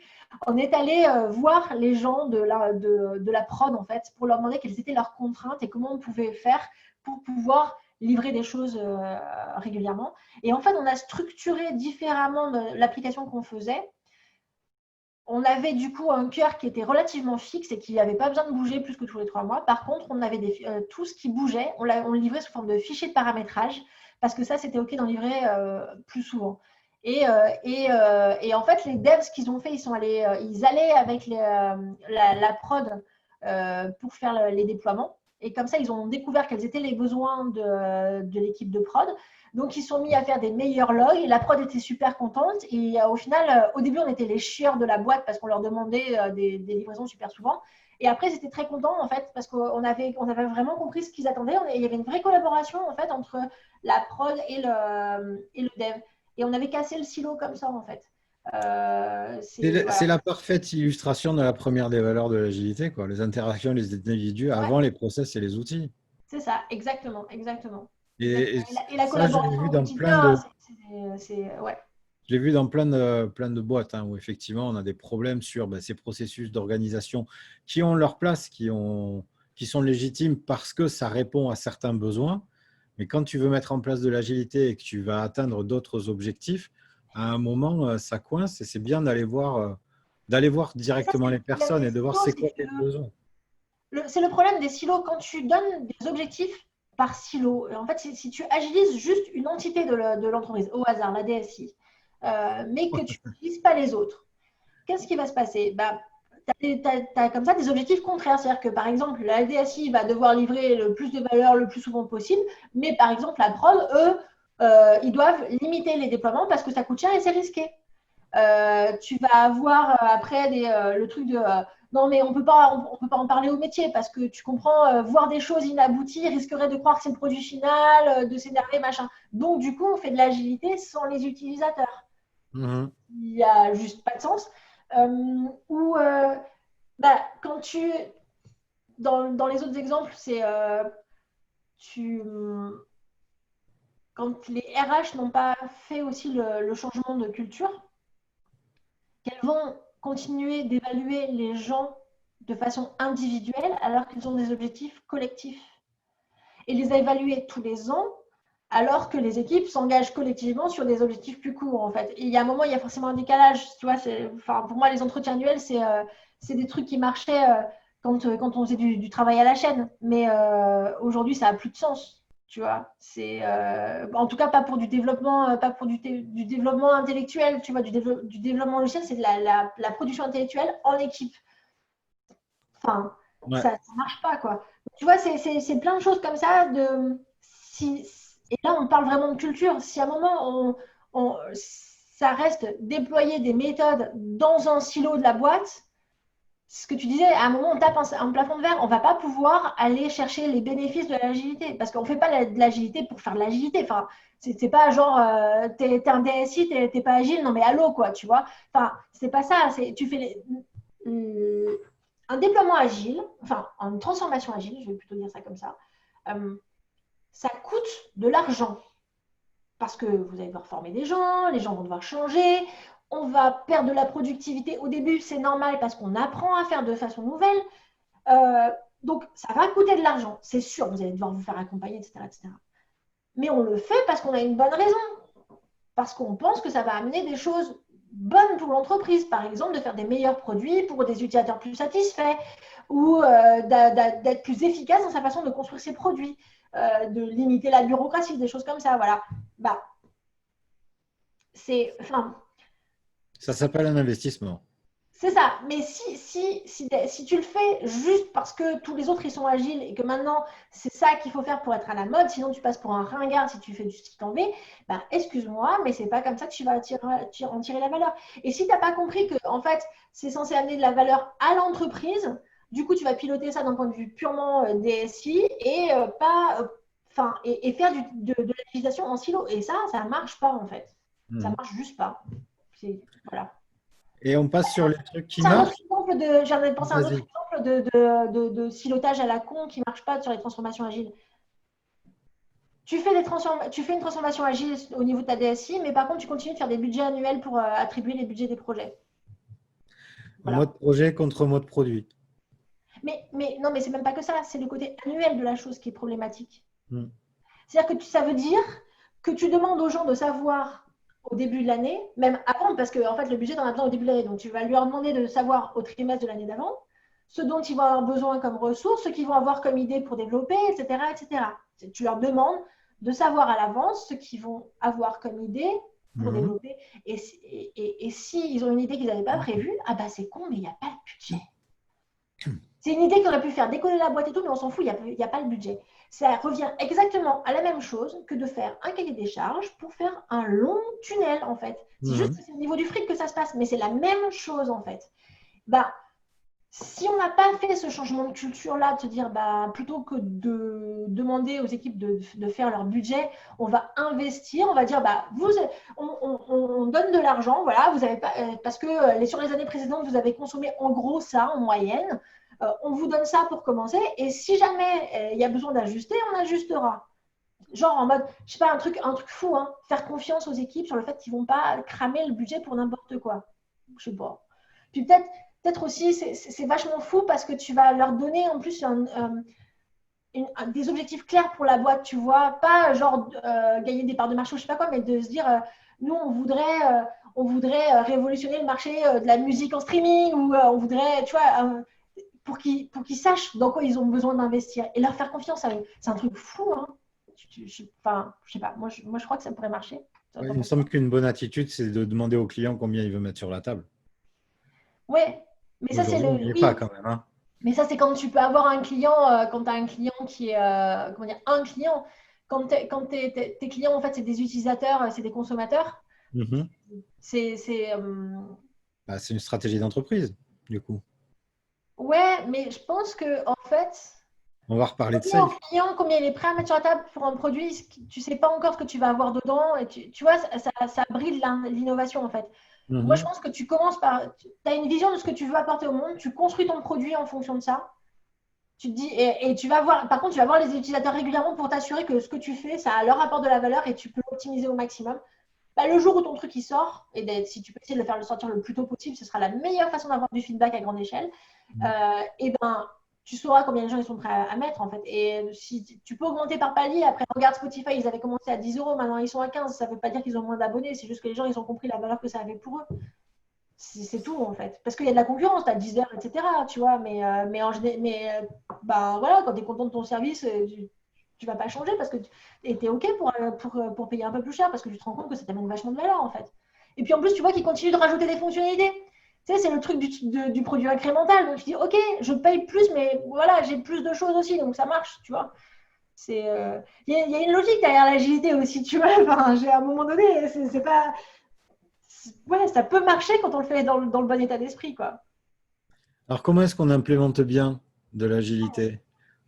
On est allé voir les gens de la prod, en fait, pour leur demander quelles étaient leurs contraintes et comment on pouvait faire pour pouvoir livrer des choses régulièrement. Et en fait, on a structuré différemment l'application qu'on faisait. On avait du coup un cœur qui était relativement fixe et qui n'avait pas besoin de bouger plus que tous les 3 mois. Par contre, on avait tout ce qui bougeait, on le livrait sous forme de fichier de paramétrage parce que ça, c'était OK d'en livrer plus souvent. Et en fait, les devs, ce qu'ils ont fait, ils allaient avec la prod pour faire les déploiements. Et comme ça, ils ont découvert quels étaient les besoins de l'équipe de prod. Donc, ils sont mis à faire des meilleurs logs. La prod était super contente. Et au final, au début, on était les chieurs de la boîte parce qu'on leur demandait des livraisons super souvent. Et après, ils étaient très contents, en fait, parce qu'on avait vraiment compris ce qu'ils attendaient. Il y avait une vraie collaboration, en fait, entre la prod et le dev. Et on avait cassé le silo comme ça, en fait. C'est Voilà. la parfaite illustration de la première des valeurs de l'agilité, quoi. Les interactions, les individus, Ouais, avant les process et les outils. c'est ça, exactement, exactement. Et Et la ça, je l'ai collaboration vu au dans plein quotidien, de, ouais. je l'ai vu dans plein de boîtes, hein, où effectivement on a des problèmes sur ces processus d'organisation qui ont leur place, qui sont légitimes parce que ça répond à certains besoins. Mais quand tu veux mettre en place de l'agilité et que tu vas atteindre d'autres objectifs, à un moment, ça coince et c'est bien d'aller voir Et ça, directement c'est les le problème personnes des et de voir silos, c'est c'est quoi tes que besoins. c'est le problème des silos quand tu donnes des objectifs par silo. En fait, si tu agilises juste une entité de l'entreprise, au hasard, la DSI, mais que tu n'utilises pas les autres, qu'est-ce qui va se passer? Bah, tu as, comme ça des objectifs contraires. C'est-à-dire que, par exemple, la DSI va devoir livrer le plus de valeur le plus souvent possible, mais par exemple, la prod, eux, ils doivent limiter les déploiements parce que ça coûte cher et c'est risqué. Tu vas avoir après le truc de non mais on peut pas en parler au métier parce que tu comprends voir des choses inabouties risquerait de croire que c'est le produit final, de s'énerver machin. Donc du coup on fait de l'agilité sans les utilisateurs. Mhm. Il n'y a juste pas de sens. Ou bah, quand tu dans les autres exemples c'est tu quand les RH n'ont pas fait aussi le changement de culture, qu'elles vont continuer d'évaluer les gens de façon individuelle alors qu'ils ont des objectifs collectifs et les évaluer tous les ans alors que les équipes s'engagent collectivement sur des objectifs plus courts en fait. Et il y a un moment, il y a forcément un décalage. Tu vois, enfin, pour moi, les entretiens annuels, c'est des trucs qui marchaient quand on faisait du travail à la chaîne. Mais aujourd'hui, ça n'a plus de sens. Tu vois, c'est en tout cas pas pour du développement, pas pour du développement intellectuel. Tu vois, du développement logiciel, c'est de la production intellectuelle en équipe. Enfin, Ouais. ça ne marche pas, quoi. Tu vois, c'est plein de choses comme ça. Et là, on parle vraiment de culture. Si à un moment, ça reste déployer des méthodes dans un silo de la boîte, ce que tu disais, à un moment, on tape un plafond de verre. On ne va pas pouvoir aller chercher les bénéfices de l'agilité parce qu'on ne fait pas de l'agilité pour faire de l'agilité. Enfin, c'est pas genre, t'es un DSI, t'es pas agile. Non, mais allô, quoi, tu vois. Enfin, c'est pas ça. Tu fais un déploiement agile, enfin, une transformation agile, je vais plutôt dire ça comme euh, ça coûte de l'argent parce que vous allez devoir former des gens, les gens vont devoir changer, on va perdre de la productivité au début, c'est normal parce qu'on apprend à faire de façon nouvelle. Euh, donc, ça va coûter de l'argent, c'est sûr, vous allez devoir vous faire accompagner, etc., etc. Mais on le fait parce qu'on a une bonne raison, parce qu'on pense que ça va amener des choses bonnes pour l'entreprise, par exemple de faire des meilleurs produits pour des utilisateurs plus satisfaits ou d'être plus efficace dans sa façon de construire ses produits, de limiter la bureaucratie, des choses comme ça. Voilà. Bah, enfin, Ça s'appelle un investissement. C'est ça. Mais si tu le fais juste parce que tous les autres ils sont agiles et que maintenant c'est ça qu'il faut faire pour être à la mode, sinon tu passes pour un ringard si tu fais du ski en V, ben, excuse-moi, mais c'est pas comme ça que tu vas en tirer la valeur. Et si tu n'as pas compris que en fait c'est censé amener de la valeur à l'entreprise, du coup tu vas piloter ça d'un point de vue purement DSI et pas, et faire de l'utilisation en silo. Et ça marche pas en fait. Ça marche juste pas. Voilà. Et on passe sur les trucs qui C'est un autre marchent. exemple j'en ai pensé à un autre Vas-y. exemple de silotage à la con qui ne marche pas sur les transformations agiles. Tu fais une transformation agile au niveau de ta DSI, mais par contre, tu continues de faire des budgets annuels pour attribuer les budgets des projets. Voilà. Mode projet contre mode produit. Mais non, mais c'est même pas que ça. C'est le côté annuel de la chose qui est problématique. Mm. C'est-à-dire que ça veut dire que tu demandes aux gens de savoir au début de l'année, même avant, parce que en fait, le budget, tu en as besoin au début de l'année. Donc, tu vas leur demander de savoir au trimestre de l'année d'avant ce dont ils vont avoir besoin comme ressources, ce qu'ils vont avoir comme idée pour développer, etc., etc. Tu leur demandes de savoir à l'avance ce qu'ils vont avoir comme idée pour développer. Et s'ils ont une idée qu'ils n'avaient pas prévue, ah bah c'est con, mais il n'y a pas le budget. C'est une idée qui aurait pu faire décoller la boîte et tout, mais on s'en fout, il n'y a pas le budget. Ça revient exactement à la même chose que de faire un cahier des charges pour faire un long tunnel, en fait. C'est juste que c'est au niveau du fric que ça se passe, mais c'est la même chose, en fait. Bah, si on n'a pas fait ce changement de culture-là, de se dire, bah, plutôt que de demander aux équipes de faire leur budget, on va investir, on va dire, bah, on donne de l'argent, voilà, vous avez pas, parce que sur les années précédentes, vous avez consommé en gros ça, en moyenne. On vous donne ça pour commencer, et si jamais il y a besoin d'ajuster, on ajustera. Genre en mode, je sais pas, un truc fou, hein, faire confiance aux équipes sur le fait qu'ils vont pas cramer le budget pour n'importe quoi. Je sais pas. Puis peut-être aussi, c'est vachement fou parce que tu vas leur donner en plus des objectifs clairs pour la boîte, tu vois, pas genre gagner des parts de marché ou je sais pas quoi, mais de se dire, nous on voudrait révolutionner le marché de la musique en streaming ou on voudrait, tu vois, pour qu'ils sachent dans quoi ils ont besoin d'investir et leur faire confiance à eux. C'est un truc fou, hein. Enfin, je sais pas, moi je crois que ça pourrait marcher. Ouais, il me semble qu'une bonne attitude, c'est de demander au client combien il veut mettre sur la table. Ouais, mais ça c'est Aujourd'hui, on n'y est pas quand même. Hein. Mais ça c'est quand tu peux avoir un client, quand tu as un client qui est, comment dire, un client. Quand tes clients en fait c'est des utilisateurs, c'est des consommateurs. C'est Bah, c'est une stratégie d'entreprise, du coup. ouais, mais je pense que en fait. On va reparler de Dire ça. au client combien il est prêt à mettre sur la table pour un produit, tu ne sais pas encore ce que tu vas avoir dedans. Et tu vois, ça bride l'innovation en fait. Moi, je pense que tu commences par. Tu as une vision de ce que tu veux apporter au monde, tu construis ton produit en fonction de ça. Tu te dis, et tu vas voir, par contre, tu vas voir les utilisateurs régulièrement pour t'assurer que ce que tu fais, ça leur apporte de la valeur et tu peux l'optimiser au maximum. Bah, le jour où ton truc il sort, et si tu peux essayer de le faire le sortir le plus tôt possible, ce sera la meilleure façon d'avoir du feedback à grande échelle. Et ben tu sauras combien de gens ils sont prêts à mettre en fait. Et si tu peux augmenter par palier, après regarde Spotify, ils avaient commencé à 10 euros, maintenant ils sont à 15, ça ne veut pas dire qu'ils ont moins d'abonnés, c'est juste que les gens ils ont compris la valeur que ça avait pour eux. C'est tout en fait. Parce qu'il y a de la concurrence, tu as Deezer, etc. Tu vois, ben, voilà, quand tu es content de ton service, tu vas pas changer parce que tu es OK pour payer un peu plus cher parce que tu te rends compte que ça t'amène vachement de valeur en fait. Et puis en plus, tu vois qu'ils continuent de rajouter des fonctionnalités. Tu sais, c'est le truc du produit incrémental. Donc, tu dis, OK, je paye plus, mais voilà, j'ai plus de choses aussi, donc ça marche, tu vois. Il y a une logique derrière l'agilité aussi, tu vois. Enfin, à un moment donné, c'est pas. Ouais, ça peut marcher quand on le fait dans le bon état d'esprit, quoi. Alors, comment est-ce qu'on implémente bien de l'agilité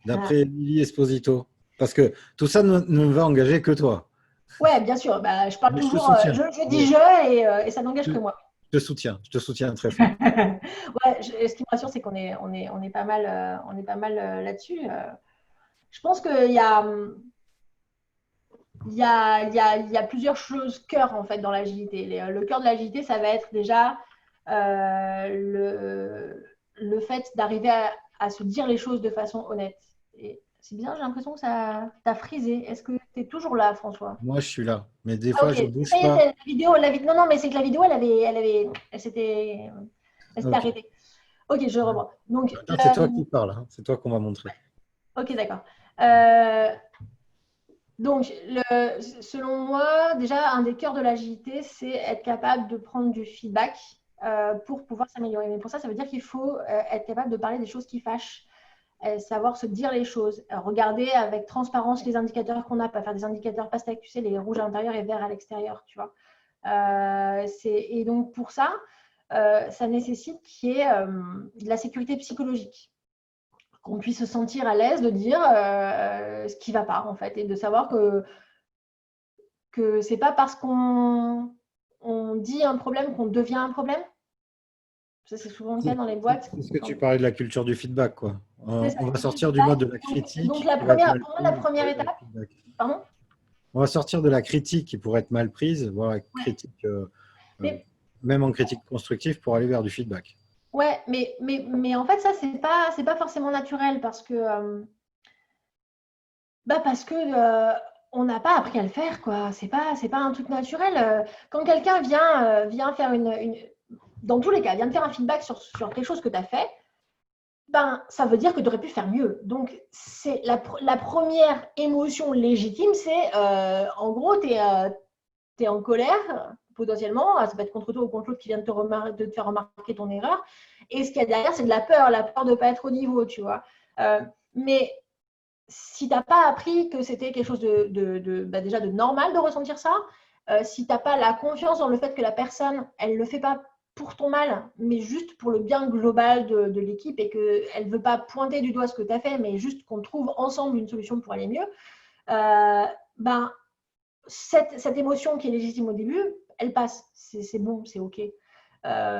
d'après Émilie Esposito? Parce que tout ça ne va engager que toi. Ouais, bien sûr. Bah, je parle Mais je te toujours, soutiens. je dis je et ça n'engage que moi. Je te soutiens très fort. Ouais, ce qui me rassure, c'est qu'on est pas mal, là-dessus. Je pense qu'il y a, il y a plusieurs choses cœur en fait dans l'agilité. Le cœur de l'agilité, ça va être déjà le fait d'arriver à se dire les choses de façon honnête. Et c'est bizarre, j'ai l'impression que ça t'a frisé. Est-ce que tu es toujours là, François? Moi, je suis là. Mais des fois, je ne Ok, bouge ça y est, pas. non, non, mais c'est que la vidéo, elle s'était Ok. arrêtée. Ok, je revois. Donc, C'est toi qui parles. Hein. C'est toi qu'on va montrer. ok, d'accord. Donc, selon moi, déjà, un des cœurs de l'agilité, c'est être capable de prendre du feedback pour pouvoir s'améliorer. Mais pour ça, ça veut dire qu'il faut être capable de parler des choses qui fâchent, savoir se dire les choses, regarder avec transparence les indicateurs qu'on a, pas faire des indicateurs pastèques, tu sais, les rouges à l'intérieur et verts à l'extérieur, tu vois. Et donc pour ça, ça nécessite qu'il y ait de la sécurité psychologique, qu'on puisse se sentir à l'aise de dire ce qui ne va pas en fait, et de savoir que c'est pas parce qu'on dit un problème qu'on devient un problème. Ça, c'est souvent le cas dans les boîtes. C'est ce que tu parlais de la culture du feedback, quoi. C'est ça, On va culture du sortir du feedback. mode de la Donc critique la qui va être première, mal pour moi, la prise pour première aller vers le étape, feedback. pardon. On va sortir de la critique qui pourrait être mal prise, voire Ouais. critique, euh, Mais, même en critique constructive, pour aller vers du feedback. ouais, mais en fait, ça, c'est pas forcément naturel parce que on n'a pas appris à le faire, quoi. C'est pas un truc naturel. Quand quelqu'un vient faire dans tous les cas, vient te faire un feedback sur quelque chose que tu as fait, ben, ça veut dire que tu aurais pu faire mieux. Donc, c'est la première émotion légitime, c'est en gros, tu es en colère, potentiellement. Ça peut être contre toi ou contre l'autre qui vient de te faire remarquer ton erreur. Et ce qu'il y a derrière, c'est de la peur de ne pas être au niveau, tu vois. Mais si tu n'as pas appris que c'était quelque chose déjà de normal de ressentir ça, si tu n'as pas la confiance dans le fait que la personne, elle ne le fait pas pour ton mal, mais juste pour le bien global de l'équipe et qu'elle ne veut pas pointer du doigt ce que tu as fait, mais juste qu'on trouve ensemble une solution pour aller mieux, ben, cette émotion qui est légitime au début, elle passe. C'est bon, c'est OK.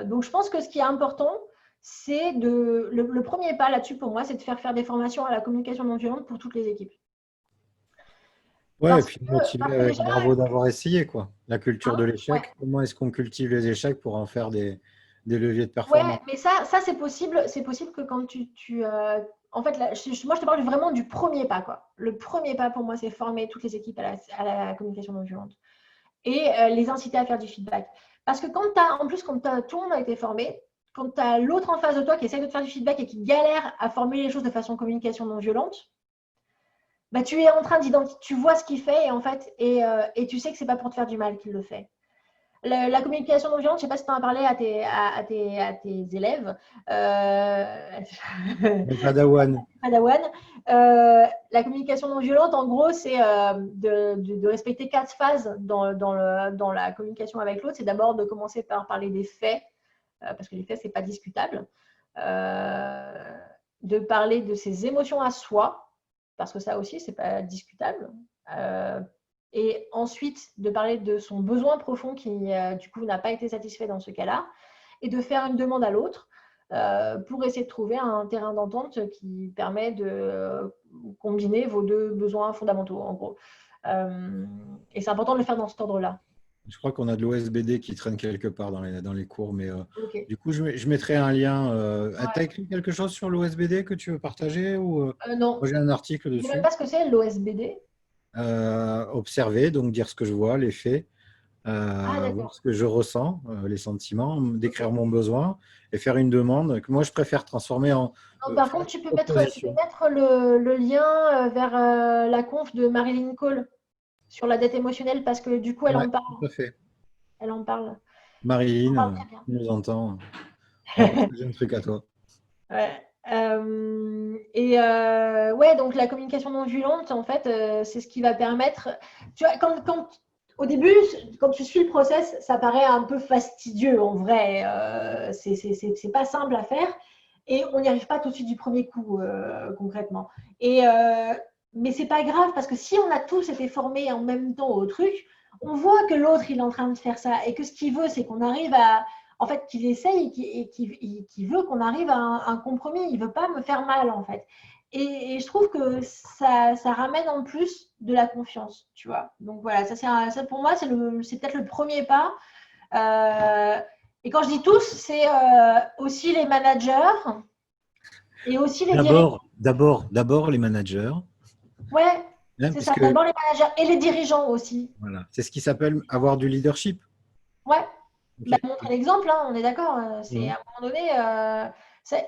Donc, je pense que ce qui est important, c'est le premier pas là-dessus pour moi, c'est de faire des formations à la communication non violente pour toutes les équipes. Ouais, et Parce puis que, motiver parce que avec déjà, bravo d'avoir essayé, quoi. La culture de ouais, l'échec, comment est-ce qu'on cultive les échecs pour en faire des leviers de performance? ouais, mais ça c'est possible. C'est possible que quand en fait, là, moi, je te parle vraiment du premier pas, quoi. Le premier pas pour moi, c'est former toutes les équipes à la communication non violente et les inciter à faire du feedback. Parce que en plus, quand tout le monde a été formé, quand tu as l'autre en face de toi qui essaie de te faire du feedback et qui galère à formuler les choses de façon communication non violente, bah, tu es en train d'identifier, tu vois ce qu'il fait et en fait, et tu sais que c'est pas pour te faire du mal qu'il le fait. La communication non violente, je ne sais pas si tu en as parlé à tes élèves, Les Padawan. Padawan. La communication non violente, en gros, c'est de respecter 4 phases dans la communication avec l'autre. C'est d'abord de commencer par parler des faits, parce que les faits, ce n'est pas discutable. De parler de ses émotions à soi, parce que ça aussi, ce n'est pas discutable. Et ensuite, de parler de son besoin profond qui, du coup, n'a pas été satisfait dans ce cas-là, et de faire une demande à l'autre pour essayer de trouver un terrain d'entente qui permet de combiner vos deux besoins fondamentaux, en gros. Et c'est important de le faire dans cet ordre-là. Je crois qu'on a de l'OSBD qui traîne quelque part dans les cours, mais Ok. du coup, je mettrai un lien. Tu as Ouais. écrit quelque chose sur l'OSBD que tu veux partager ou Non, moi j'ai un article je ne sais même dessus. pas ce que c'est l'OSBD. Observer, donc dire ce que je vois, les faits, Ah, voir d'accord. ce que je ressens, les sentiments, Ok. décrire mon besoin et faire une demande que moi je préfère transformer en Non, par faire contre, une tu peux proposition. mettre le lien vers la conf de Marilyn Cole sur la dette émotionnelle parce que du coup, elle Ouais, en parle. tout à fait. Elle en parle. Elle Marilyn, en parle très bien. tu nous entends, on va partager un truc à toi. Ouais. Ouais, donc la communication non violente, en fait, c'est ce qui va permettre. Tu vois, au début, quand tu suis le process, ça paraît un peu fastidieux en vrai. C'est pas simple à faire et on n'y arrive pas tout de suite du premier coup, concrètement. Mais c'est pas grave parce que si on a tous été formés en même temps au truc, on voit que l'autre il est en train de faire ça et que ce qu'il veut, c'est qu'on arrive à en fait, qu'il essaye et qu'il veut qu'on arrive à un compromis. Il ne veut pas me faire mal, en fait. Et je trouve que ça ramène en plus de la confiance, tu vois. Donc voilà, ça pour moi, c'est peut-être le premier pas. Et quand je dis tous, c'est aussi les managers et aussi les dirigeants. D'abord les managers, Ouais, hein, c'est ça. puisque D'abord les managers et les dirigeants aussi. voilà, c'est ce qui s'appelle avoir du leadership. Ouais, bah, Ok. montrer l'exemple, hein, on est d'accord. C'est Mhm. à un moment donné, c'est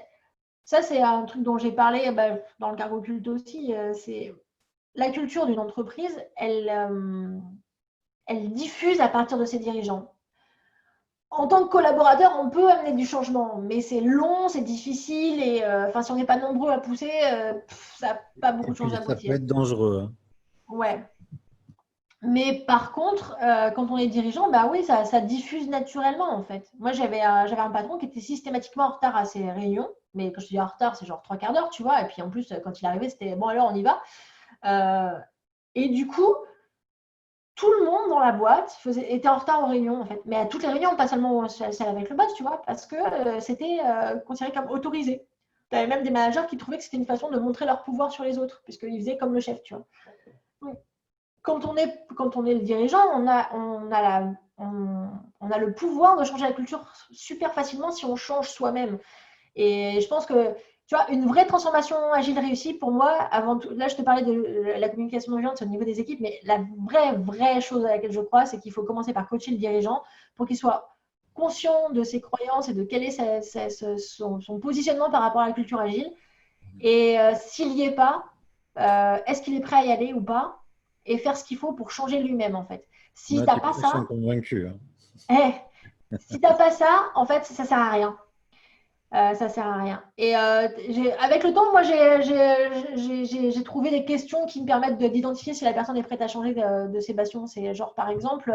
ça, c'est un truc dont j'ai parlé dans le cargo culte aussi. C'est la culture d'une entreprise, elle diffuse à partir de ses dirigeants. En tant que collaborateur, on peut amener du changement, mais c'est long, c'est difficile et si on n'est pas nombreux à pousser, ça n'a pas beaucoup Et de chances puis, ça peut d'aboutir. être dangereux. Hein. Ouais. Mais par contre, quand on est dirigeant, bah oui, ça diffuse naturellement en fait. Moi, j'avais un patron qui était systématiquement en retard à ses réunions. Mais quand je dis en retard, c'est genre 3 quarts d'heure, tu vois. Et puis en plus, quand il arrivait, c'était bon, alors on y va. Et du coup, tout le monde dans la boîte était en retard aux réunions en fait. Mais à toutes les réunions, pas seulement celle avec le boss, tu vois, parce que c'était considéré comme autorisé. Tu avais même des managers qui trouvaient que c'était une façon de montrer leur pouvoir sur les autres, puisqu'ils faisaient comme le chef, tu vois. Donc, quand on est le dirigeant, on a le pouvoir de changer la culture super facilement si on change soi-même. Et je pense que, tu vois, une vraie transformation agile réussie, pour moi, avant tout, là, je te parlais de la communication non violente au niveau des équipes, mais la vraie chose à laquelle je crois, c'est qu'il faut commencer par coacher le dirigeant pour qu'il soit conscient de ses croyances et de quel est son positionnement par rapport à la culture agile. Et s'il n'y est pas, est-ce qu'il est prêt à y aller ou pas? Et faire ce qu'il faut pour changer lui-même, en fait. Si tu Là, n'as tes pas proches sont ça, convaincus. Hein. eh, si t'as pas ça, en fait, ça sert à rien. Ça sert à rien. Et avec le temps, moi, j'ai trouvé des questions qui me permettent d'identifier si la personne est prête à changer de ses passions. C'est genre, par exemple,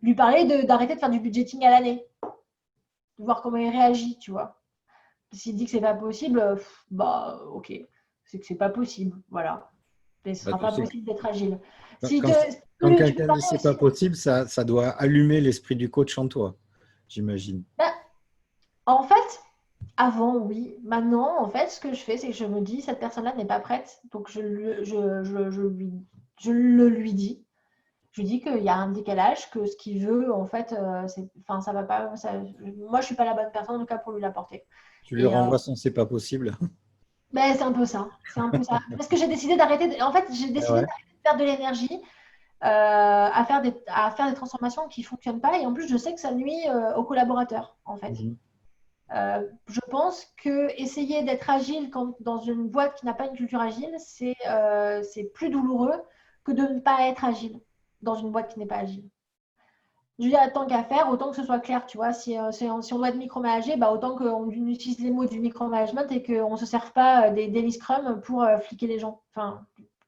lui parler d'arrêter de faire du budgeting à l'année, de voir comment il réagit, tu vois. S'il dit que c'est pas possible, bah, ok, c'est que c'est pas possible, voilà. Mais ce Bah, sera tu pas sais, possible d'être agile. quand, Si quand, te, quand tu peux quelqu'un dit parler c'est pas aussi. possible, ça doit allumer l'esprit du coach en toi, j'imagine. Bah, en fait, avant, oui. Maintenant, en fait, ce que je fais, c'est que je me dis, cette personne-là n'est pas prête. Donc, je le lui dis. Je lui dis qu'il y a un décalage, que ce qu'il veut, en fait, enfin, ça va pas. Moi, je suis pas la bonne personne, en tout cas, pour lui l'apporter. Tu lui Et renvoies son c'est pas possible. ben, c'est un peu ça. C'est un peu ça. Parce que j'ai décidé d'arrêter. En fait, j'ai Ah décidé ouais. d'arrêter de perdre de l'énergie à faire des transformations qui ne fonctionnent pas. Et en plus, je sais que ça nuit aux collaborateurs, en fait. Mhm. Je pense que essayer d'être agile dans une boîte qui n'a pas une culture agile, c'est plus douloureux que de ne pas être agile dans une boîte qui n'est pas agile. Je dis, tant qu'à faire, autant que ce soit clair, tu vois. Si on doit être micromanagé, bah, autant qu'on utilise les mots du micromanagement et qu'on ne se serve pas des daily scrum pour fliquer les gens. Enfin,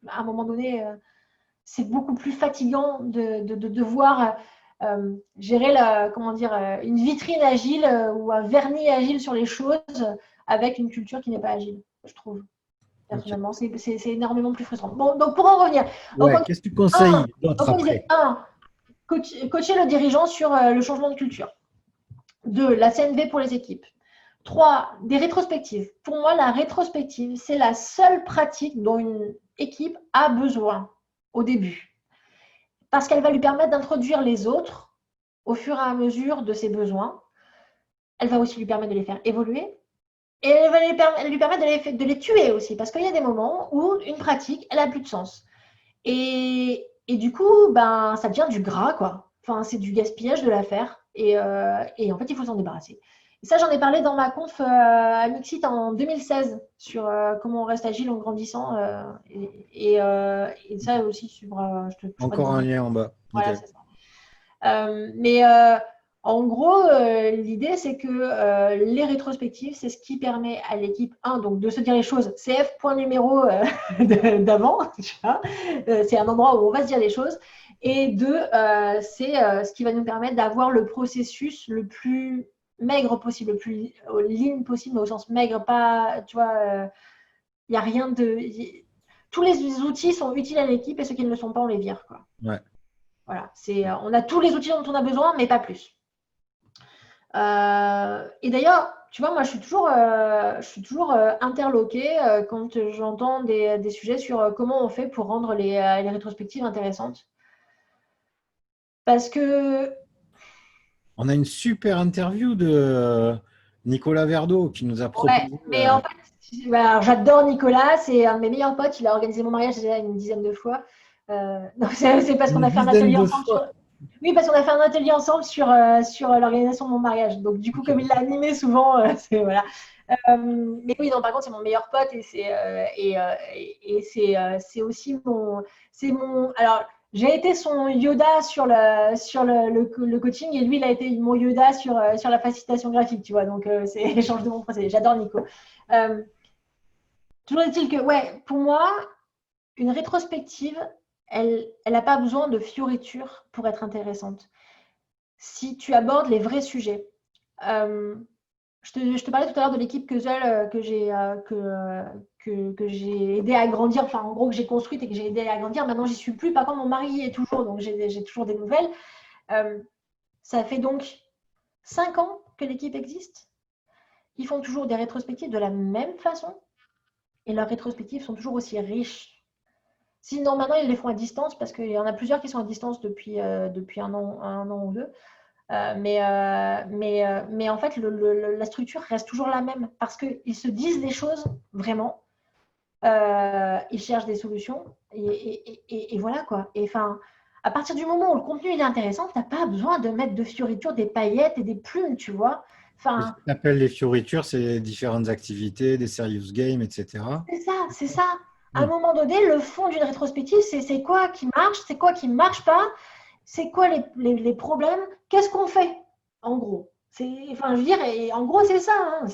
à un moment donné, c'est beaucoup plus fatigant de devoir gérer comment dire, une vitrine agile ou un vernis agile sur les choses avec une culture qui n'est pas agile, je trouve. Ok. Personnellement, c'est énormément plus frustrant. Bon, donc pour en revenir, au Ouais, point, qu'est-ce que tu un, conseilles au d'autre point de vue après? 1, coacher le dirigeant sur le changement de culture. 2, la CNV pour les équipes. 3, des rétrospectives. Pour moi, la rétrospective, c'est la seule pratique dont une équipe a besoin au début. Parce qu'elle va lui permettre d'introduire les autres au fur et à mesure de ses besoins. Elle va aussi lui permettre de les faire évoluer. Et elle va lui permettre de les tuer aussi. Parce qu'il y a des moments où une pratique, elle n'a plus de sens. Et du coup, ben, ça devient du gras, quoi. Enfin, c'est du gaspillage de la faire. Et en fait, il faut s'en débarrasser. Et ça, j'en ai parlé dans ma conf à Mixit en 2016 sur comment on reste agile en grandissant. Et ça aussi, je pourrais te Encore un donner. lien en bas. Ok. Voilà, c'est ça. Mais en gros, l'idée, c'est que les rétrospectives, c'est ce qui permet à l'équipe, donc de se dire les choses. CF, point numéro d'avant, c'est un endroit où on va se dire les choses. Et deux, c'est ce qui va nous permettre d'avoir le processus le plus maigre possible, le plus lean possible, mais au sens maigre, pas, tu vois, il n'y a rien de. Tous les outils sont utiles à l'équipe et ceux qui ne le sont pas, on les vire, quoi. Ouais. Voilà, on a tous les outils dont on a besoin, mais pas plus. Et d'ailleurs, tu vois, moi, je suis toujours interloquée quand j'entends des sujets sur comment on fait pour rendre les rétrospectives intéressantes. Parce que, On a une super interview de Nicolas Verdeau qui nous a ouais, proposé. mais en fait, bah, j'adore Nicolas, c'est un de mes meilleurs potes, il a organisé mon mariage déjà une dizaine de fois. Non, c'est parce qu'on Une a fait un dizaine atelier de ensemble fois. Oui, parce qu'on a fait un atelier ensemble sur l'organisation de mon mariage. Donc, du coup, Ok. comme il l'a animé souvent, voilà. Mais oui, non, par contre, c'est mon meilleur pote et c'est aussi mon. Alors, j'ai été son Yoda sur le coaching et lui, il a été mon Yoda sur la facilitation graphique, tu vois. Donc, c'est échange de mon procédé. J'adore Nico. Toujours est-il que, ouais, pour moi, une rétrospective, elle n'a pas besoin de fioritures pour être intéressante. Si tu abordes les vrais sujets. Je te parlais tout à l'heure de l'équipe Puzzle que j'ai aidé à grandir, enfin en gros que j'ai construite et que j'ai aidé à grandir. Maintenant, j'y suis plus. Par contre, mon mari y est toujours, donc j'ai toujours des nouvelles. Ça fait donc 5 ans que l'équipe existe. Ils font toujours des rétrospectives de la même façon et leurs rétrospectives sont toujours aussi riches. Sinon, maintenant, ils les font à distance parce qu'il y en a plusieurs qui sont à distance depuis un an ou deux. Mais en fait, la structure reste toujours la même parce qu'ils se disent les choses vraiment. Ils cherchent des solutions et voilà quoi. Et enfin, à partir du moment où le contenu il est intéressant, tu n'as pas besoin de mettre de fioritures, des paillettes et des plumes, tu vois. Ce Enfin, qu'on appelle les fioritures, c'est les différentes activités, des serious games, etc. c'est ça, c'est ça. À un Hmm. moment donné, le fond d'une rétrospective, c'est quoi qui marche, c'est quoi qui ne marche pas, c'est quoi les problèmes, qu'est-ce qu'on fait, en gros. Enfin, je veux dire, et en gros, c'est ça. Hein,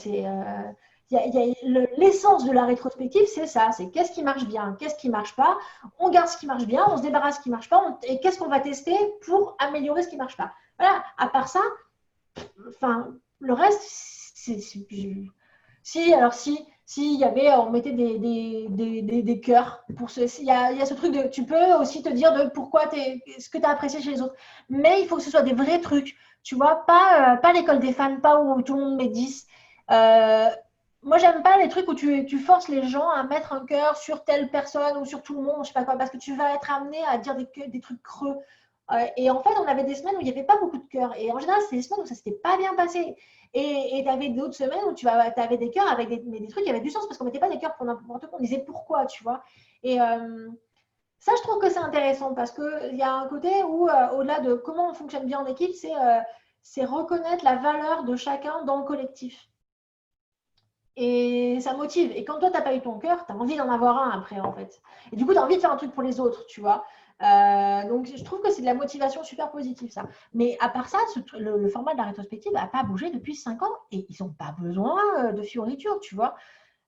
l'essence de la rétrospective, c'est ça. C'est qu'est-ce qui marche bien, qu'est-ce qui ne marche pas. On garde ce qui marche bien, on se débarrasse de ce qui ne marche pas, et qu'est-ce qu'on va tester pour améliorer ce qui ne marche pas. Voilà. À part ça, enfin, le reste, si il y avait, on mettait des cœurs pour il y a ce truc de, tu peux aussi te dire de pourquoi ce que tu as apprécié chez les autres, mais il faut que ce soit des vrais trucs, tu vois, pas l'école des fans, pas où tout le monde met 10. Moi, j'aime pas les trucs où tu forces les gens à mettre un cœur sur telle personne ou sur tout le monde, je sais pas quoi, parce que tu vas être amené à dire des trucs creux. Et en fait, on avait des semaines où il n'y avait pas beaucoup de cœurs. Et en général, c'est des semaines où ça s'était pas bien passé. Et tu avais d'autres semaines où tu avais des cœurs avec des trucs qui avaient du sens parce qu'on mettait pas des cœurs pour n'importe quoi. On disait pourquoi, tu vois. Et ça, je trouve que c'est intéressant parce qu'il y a un côté où, au-delà de comment on fonctionne bien en équipe, c'est reconnaître la valeur de chacun dans le collectif. Et ça motive. Et quand toi, tu n'as pas eu ton cœur, tu as envie d'en avoir un après, en fait. Et du coup, tu as envie de faire un truc pour les autres, tu vois. Donc, je trouve que c'est de la motivation super positive, ça. Mais à part ça, le format de la rétrospective n'a pas bougé depuis 5 ans et ils n'ont pas besoin de fioritures, tu vois.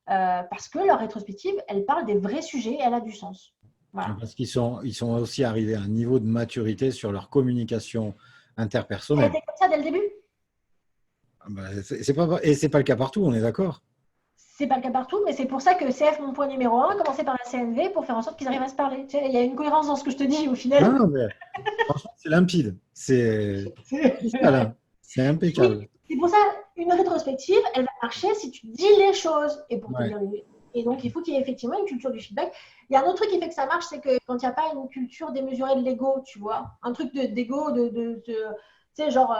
Parce que leur rétrospective, elle parle des vrais sujets et elle a du sens. Voilà. Parce ils sont aussi arrivés à un niveau de maturité sur leur communication Ça a interpersonnelle. été comme ça dès le début. Ah bah, et c'est pas le cas partout, on est d'accord. C'est pas le cas partout, mais c'est pour ça que CF, mon point numéro 1, commencer par la CNV pour faire en sorte qu'ils arrivent à se parler. Tu sais, il y a une cohérence dans ce que je te dis au final. Non, mais franchement, c'est limpide. C'est cristallin. C'est Oui, impeccable. c'est pour ça, une rétrospective, elle va marcher si tu dis les choses. Et pour te Ouais. dire et donc, il faut qu'il y ait effectivement une culture du feedback. Il y a un autre truc qui fait que ça marche, c'est que quand il n'y a pas une culture démesurée de l'ego, tu vois, un truc d'ego, tu sais, genre,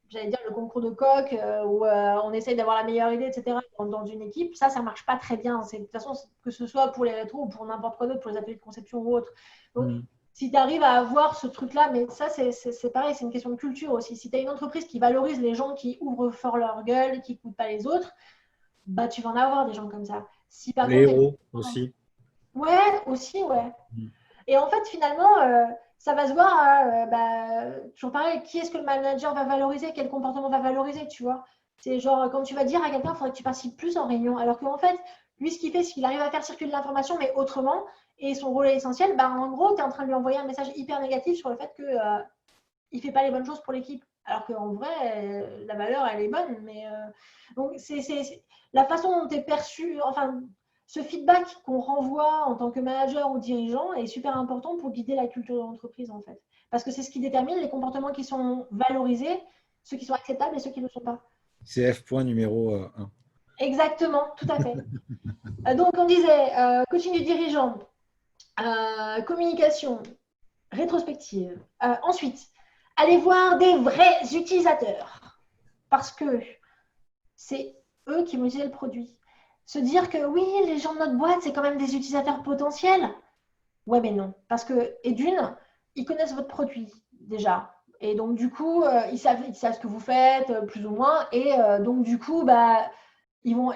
j'allais dire le concours de coq, où on essaye d'avoir la meilleure idée, etc., dans une équipe, ça marche pas très bien. De toute façon, que ce soit pour les rétros ou pour n'importe quoi d'autre, pour les ateliers de conception ou autre. Donc, Mm. si tu arrives à avoir ce truc-là, mais ça, c'est pareil, c'est une question de culture aussi. Si tu as une entreprise qui valorise les gens qui ouvrent fort leur gueule, qui n'écoutent pas les autres, bah, tu vas en avoir des gens comme ça. Si par Les contre, héros aussi. ouais, aussi, ouais. Mm. Et en fait, finalement, ça va se voir, toujours pareil, qui est-ce que le manager va valoriser, quel comportement va valoriser, tu vois. C'est genre, quand tu vas dire à quelqu'un, il faudrait que tu participes plus en réunion. Alors qu'en fait, lui, ce qu'il fait, c'est qu'il arrive à faire circuler l'information, mais autrement, et son rôle est essentiel, bah, en gros, tu es en train de lui envoyer un message hyper négatif sur le fait qu'il ne fait pas les bonnes choses pour l'équipe. Alors qu'en vrai, la valeur, elle est bonne. Mais, donc, c'est la façon dont tu es perçu, enfin, ce feedback qu'on renvoie en tant que manager ou dirigeant est super important pour guider la culture de l'entreprise, en fait. Parce que c'est ce qui détermine les comportements qui sont valorisés, ceux qui sont acceptables et ceux qui ne le sont pas. CF point numéro 1. Exactement, tout à fait. Donc, on disait coaching du dirigeant, communication, rétrospective. Ensuite, allez voir des vrais utilisateurs. Parce que c'est eux qui vont utiliser le produit. Se dire que oui, les gens de notre boîte, c'est quand même des utilisateurs potentiels. Ouais, mais non. Parce que, et d'une, ils connaissent votre produit déjà. Et donc, du coup, ils savent ce que vous faites, plus ou moins. Et donc, du coup, bah, ils vont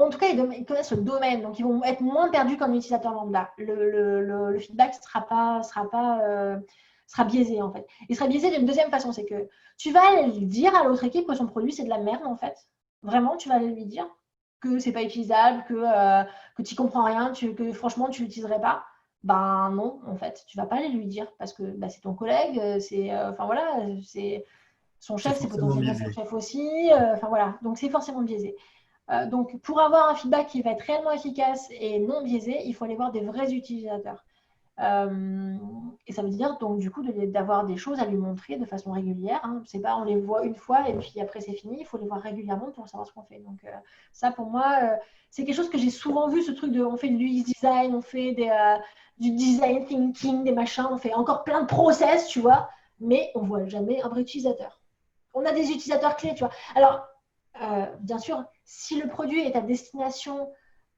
en tout cas, ils connaissent le domaine, donc ils vont être moins perdus qu'un utilisateur lambda. Le feedback sera biaisé en fait. Il sera biaisé d'une deuxième façon, c'est que tu vas aller lui dire à l'autre équipe que son produit c'est de la merde en fait. Vraiment, tu vas aller lui dire que c'est pas utilisable, que tu comprends rien, que franchement tu l'utiliserais pas. Ben non, en fait, tu vas pas aller lui dire parce que c'est ton collègue, enfin voilà, c'est son C'est chef, c'est forcément potentiellement son biaisé. chef aussi, enfin voilà, donc c'est forcément biaisé. Donc, pour avoir un feedback qui va être réellement efficace et non biaisé, il faut aller voir des vrais utilisateurs. Et ça veut dire donc du coup d'avoir des choses à lui montrer de façon régulière. Hein. C'est pas on les voit une fois et puis après c'est fini. Il faut les voir régulièrement pour savoir ce qu'on fait. Donc ça pour moi c'est quelque chose que j'ai souvent vu, ce truc de on fait de l'UX design, on fait du design thinking, des machins, on fait encore plein de process, tu vois, mais on voit jamais un vrai utilisateur. On a des utilisateurs clés, tu vois. Alors bien sûr, si le produit est à destination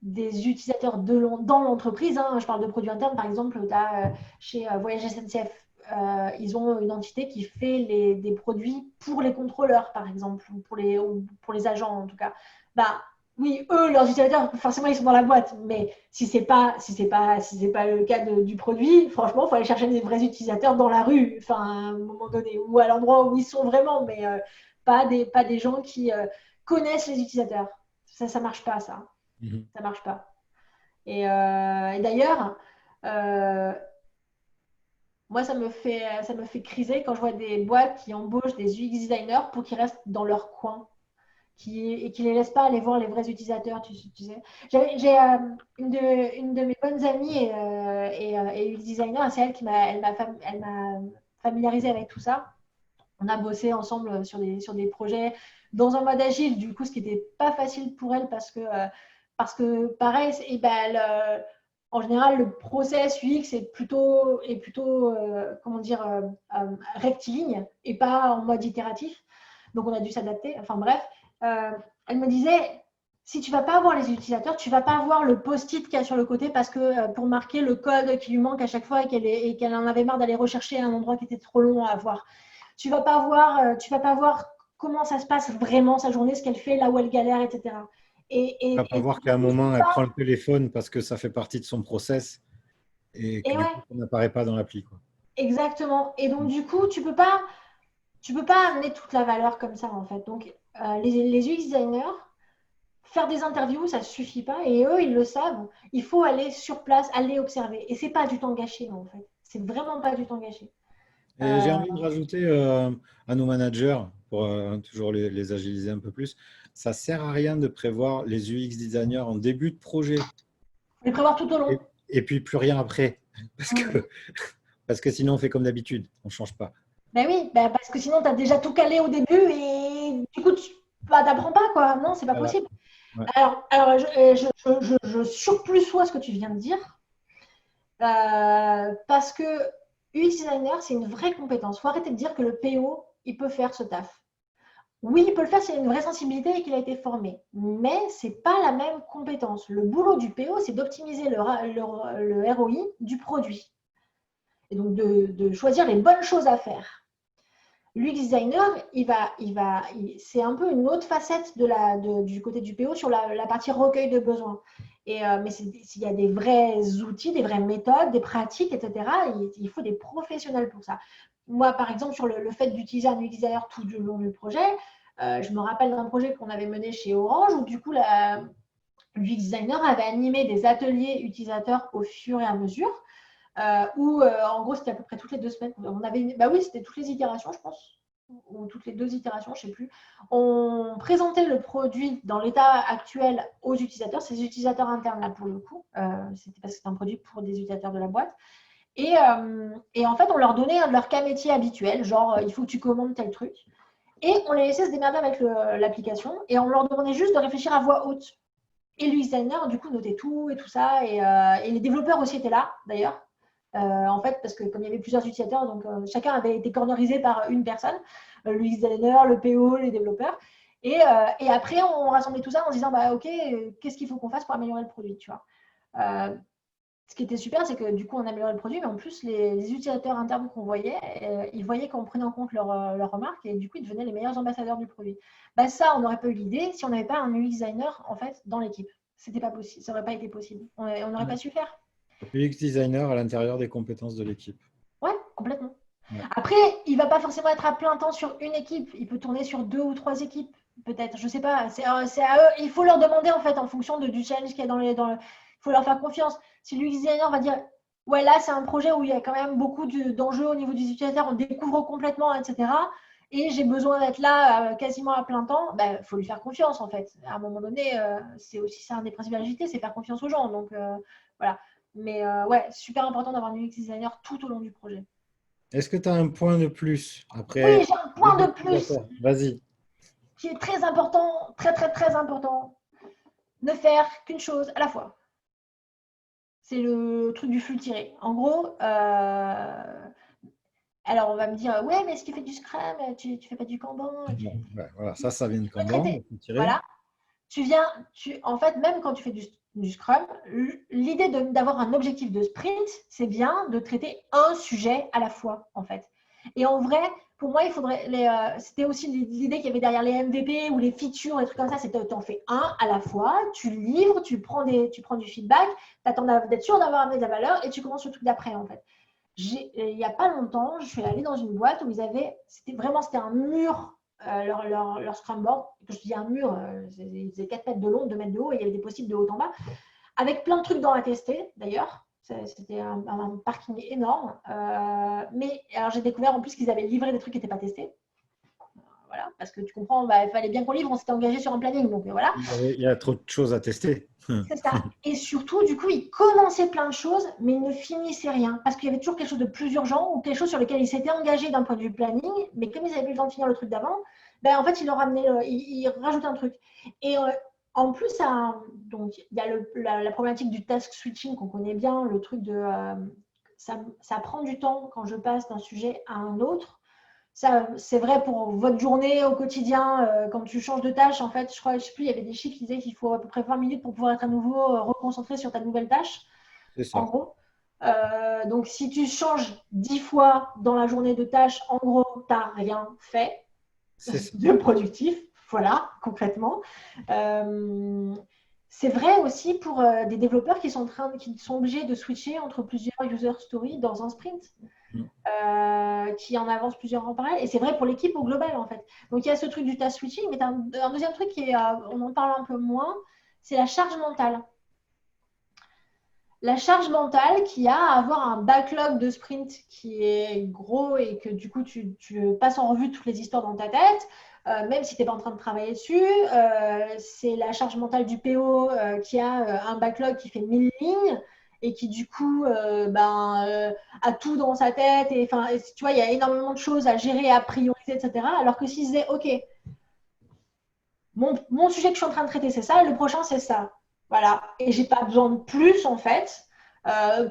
des utilisateurs dans l'entreprise, hein, je parle de produits internes, par exemple, chez Voyage SNCF, ils ont une entité qui fait des produits pour les contrôleurs, par exemple, ou pour les agents en tout cas. Bah, oui, eux, leurs utilisateurs, forcément, ils sont dans la boîte, mais si c'est pas le cas du produit, franchement, il faut aller chercher des vrais utilisateurs dans la rue, enfin, à un moment donné, ou à l'endroit où ils sont vraiment, mais pas des gens qui connaissent les utilisateurs. Ça marche pas, ça. Mhm. Ça marche pas. Et d'ailleurs, euh, moi, ça me fait criser quand je vois des boîtes qui embauchent des UX designers pour qu'ils restent dans leur coin et qui ne les laissent pas aller voir les vrais utilisateurs, tu sais. J'ai une de mes bonnes amies et UX designer, c'est elle qui m'a familiarisée avec tout ça. On a bossé ensemble sur des projets dans un mode agile, du coup, ce qui n'était pas facile pour elle parce que pareil, en général, le process UX est plutôt comment dire, rectiligne et pas en mode itératif. Donc, on a dû s'adapter. Enfin, bref, euh, elle me disait, si tu ne vas pas voir les utilisateurs, tu ne vas pas voir le post-it qu'il y a sur le côté parce que pour marquer le code qui lui manque à chaque fois et qu'elle en avait marre d'aller rechercher un endroit qui était trop long à voir. Tu vas pas voir comment ça se passe vraiment sa journée, ce qu'elle fait, là où elle galère, etc. Et, On va et, pas et voir du qu'à un coup, moment, elle prend le téléphone parce que ça fait partie de son process et que et du ouais, coup, ça n'apparaît pas dans l'appli, quoi. exactement. Et donc du coup, tu peux pas amener toute la valeur comme ça en fait. Donc les UX designers, faire des interviews, ça suffit pas. Et eux, ils le savent. Il faut aller sur place, aller observer. Et c'est pas du temps gâché, non, en fait. C'est vraiment pas du temps gâché. Et j'ai Euh, envie de rajouter à nos managers, pour toujours les agiliser un peu plus, ça sert à rien de prévoir les UX designers en début de projet faut les prévoir tout au long. et puis plus rien après. Parce Mm. que, parce que sinon, on fait comme d'habitude, on ne change pas. Ben oui, ben parce que sinon, tu as déjà tout calé au début et du coup, tu n'apprends pas, quoi. Non, c'est pas Voilà. possible. Ouais. Alors je surplus ce que tu viens de dire parce que UX designer, c'est une vraie compétence. Il faut arrêter de dire que le PO, il peut faire ce taf. Oui, il peut le faire s'il a une vraie sensibilité et qu'il a été formé, mais ce n'est pas la même compétence. Le boulot du PO, c'est d'optimiser le ROI du produit et donc de choisir les bonnes choses à faire. L'UX designer, c'est un peu une autre facette du côté du PO sur la partie recueil de besoins. Mais s'il y a des vrais outils, des vraies méthodes, des pratiques, etc., il faut des professionnels pour ça. Moi, par exemple, sur le fait d'utiliser un UX designer tout du long du projet, je me rappelle d'un projet qu'on avait mené chez Orange où du coup, l'UX designer avait animé des ateliers utilisateurs au fur et à mesure où en gros c'était à peu près toutes les 2 semaines. Bah oui, c'était toutes les itérations, je pense, ou toutes les 2 itérations, je ne sais plus. On présentait le produit dans l'état actuel aux utilisateurs, ces utilisateurs internes là pour le coup, c'était parce que c'était un produit pour des utilisateurs de la boîte. Et en fait, on leur donnait un de leurs cas métiers habituels, genre il faut que tu commandes tel truc. Et on les laissait se démerder avec l'application et on leur demandait juste de réfléchir à voix haute. Et le designer, du coup, notait tout et tout ça. Et les développeurs aussi étaient là, d'ailleurs. En fait, parce que comme il y avait plusieurs utilisateurs, donc chacun avait été cornerisé par une personne, le designer, le PO, les développeurs. Et après, on rassemblait tout ça en se disant, bah, OK, qu'est-ce qu'il faut qu'on fasse pour améliorer le produit, tu vois. ce qui était super, c'est que du coup, on améliorait le produit, mais en plus, les utilisateurs internes qu'on voyait, ils voyaient qu'on prenait en compte leurs remarques et du coup, ils devenaient les meilleurs ambassadeurs du produit. Bah, ça, on n'aurait pas eu l'idée si on n'avait pas un UX designer en fait, dans l'équipe. C'était pas possible, ça n'aurait pas été possible. On n'aurait pas su faire. UX designer à l'intérieur des compétences de l'équipe. Ouais, complètement. Ouais. Après, il ne va pas forcément être à plein temps sur une équipe. Il peut tourner sur 2 ou 3 équipes, peut-être. Je ne sais pas. C'est à eux. Il faut leur demander, en fait, en fonction du challenge qu'il y a il faut leur faire confiance. Si l'UX designer va dire, ouais, là, c'est un projet où il y a quand même beaucoup d'enjeux au niveau des utilisateurs, on découvre complètement, etc. Et j'ai besoin d'être là quasiment à plein temps, il faut lui faire confiance, en fait. À un moment donné, c'est aussi ça un des principes de l'agilité, c'est faire confiance aux gens. Donc, voilà. Mais ouais, super important d'avoir un UX designer tout au long du projet. Est-ce que tu as un point de plus Oui, après? j'ai un point de plus Vas-y. qui est très important, très très très important. Ne faire qu'une chose à la fois. C'est le truc du flux tiré. En gros, alors on va me dire, ouais, mais est-ce que tu fais du Scrum, tu fais pas du Kanban, Ouais, voilà, ça vient de tu peux Kanban. traiter. Voilà. En fait, même quand tu fais du Scrum, l'idée d'avoir un objectif de sprint, c'est bien de traiter un sujet à la fois, en fait. Et en vrai, pour moi, il faudrait. C'était aussi l'idée qu'il y avait derrière les MVP ou les features, des trucs comme ça. C'est tu en fais un à la fois, tu livres, tu prends du feedback, tu attends d'être sûr d'avoir amené de la valeur et tu commences le truc d'après, en fait. Il n'y a pas longtemps, je suis allée dans une boîte où c'était un mur, leur Scrum Board. Quand je dis un mur, ils faisaient 4 mètres de long, 2 mètres de haut et il y avait des post-it de haut en bas, avec plein de trucs dans à tester d'ailleurs. C'était un parking énorme. Mais alors j'ai découvert en plus qu'ils avaient livré des trucs qui n'étaient pas testés. Voilà, parce que tu comprends, il fallait bien qu'on livre, on s'était engagé sur un planning. Donc voilà. Il y a trop de choses à tester. C'est ça. Et surtout, du coup, ils commençaient plein de choses, mais ils ne finissaient rien. Parce qu'il y avait toujours quelque chose de plus urgent ou quelque chose sur lequel ils s'étaient engagés d'un point de vue planning, mais comme ils n'avaient plus le temps de finir le truc d'avant, en fait, ils leur ramenaient, ils rajoutaient un truc. Et en plus, donc, il y a la problématique du task switching qu'on connaît bien, le truc de ça prend du temps quand je passe d'un sujet à un autre. Ça, c'est vrai pour votre journée au quotidien, quand tu changes de tâche, en fait, je sais plus, il y avait des chiffres qui disaient qu'il faut à peu près 20 minutes pour pouvoir être à nouveau reconcentré sur ta nouvelle tâche, C'est en ça. gros. Donc, si tu changes 10 fois dans la journée de tâche, en gros, tu n'as rien fait de productif, voilà, concrètement. C'est vrai aussi pour des développeurs qui sont obligés de switcher entre plusieurs user stories dans un sprint. Qui en avance plusieurs en parallèle. Et c'est vrai pour l'équipe au global, en fait. Donc, il y a ce truc du task switching, mais un deuxième truc on en parle un peu moins, c'est la charge mentale. La charge mentale qui a à avoir un backlog de sprint qui est gros et que du coup, tu passes en revue toutes les histoires dans ta tête, même si tu n'es pas en train de travailler dessus. C'est la charge mentale du PO qui a un backlog qui fait 1000 lignes et qui du coup a tout dans sa tête. Et tu vois, il y a énormément de choses à gérer, à prioriser, etc. Alors que s'il disait, OK, mon sujet que je suis en train de traiter, c'est ça, et le prochain, c'est ça. Voilà. Et j'ai pas besoin de plus, en fait,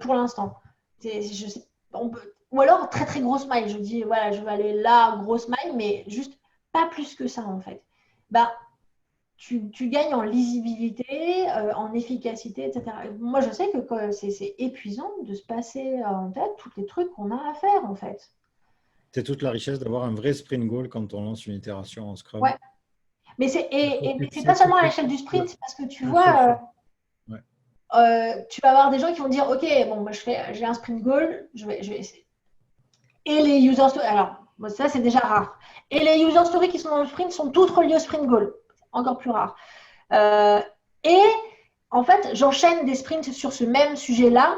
pour l'instant. Ou alors, très, très grosse maille. Je dis, voilà, je vais aller là, grosse maille, mais juste pas plus que ça, en fait. Tu gagnes en lisibilité, en efficacité, etc. Moi, je sais que c'est épuisant de se passer en tête tous les trucs qu'on a à faire, en fait. C'est toute la richesse d'avoir un vrai sprint goal quand on lance une itération en Scrum. Ouais. Mais c'est pas seulement à l'échelle du sprint, parce que tu vois, tu vas avoir des gens qui vont dire, OK, bon, moi, j'ai un sprint goal, je vais essayer. Et les user stories, alors, ça, c'est déjà rare. Et les user stories qui sont dans le sprint sont toutes reliées au sprint goal. Encore plus rare. Et en fait, j'enchaîne des sprints sur ce même sujet-là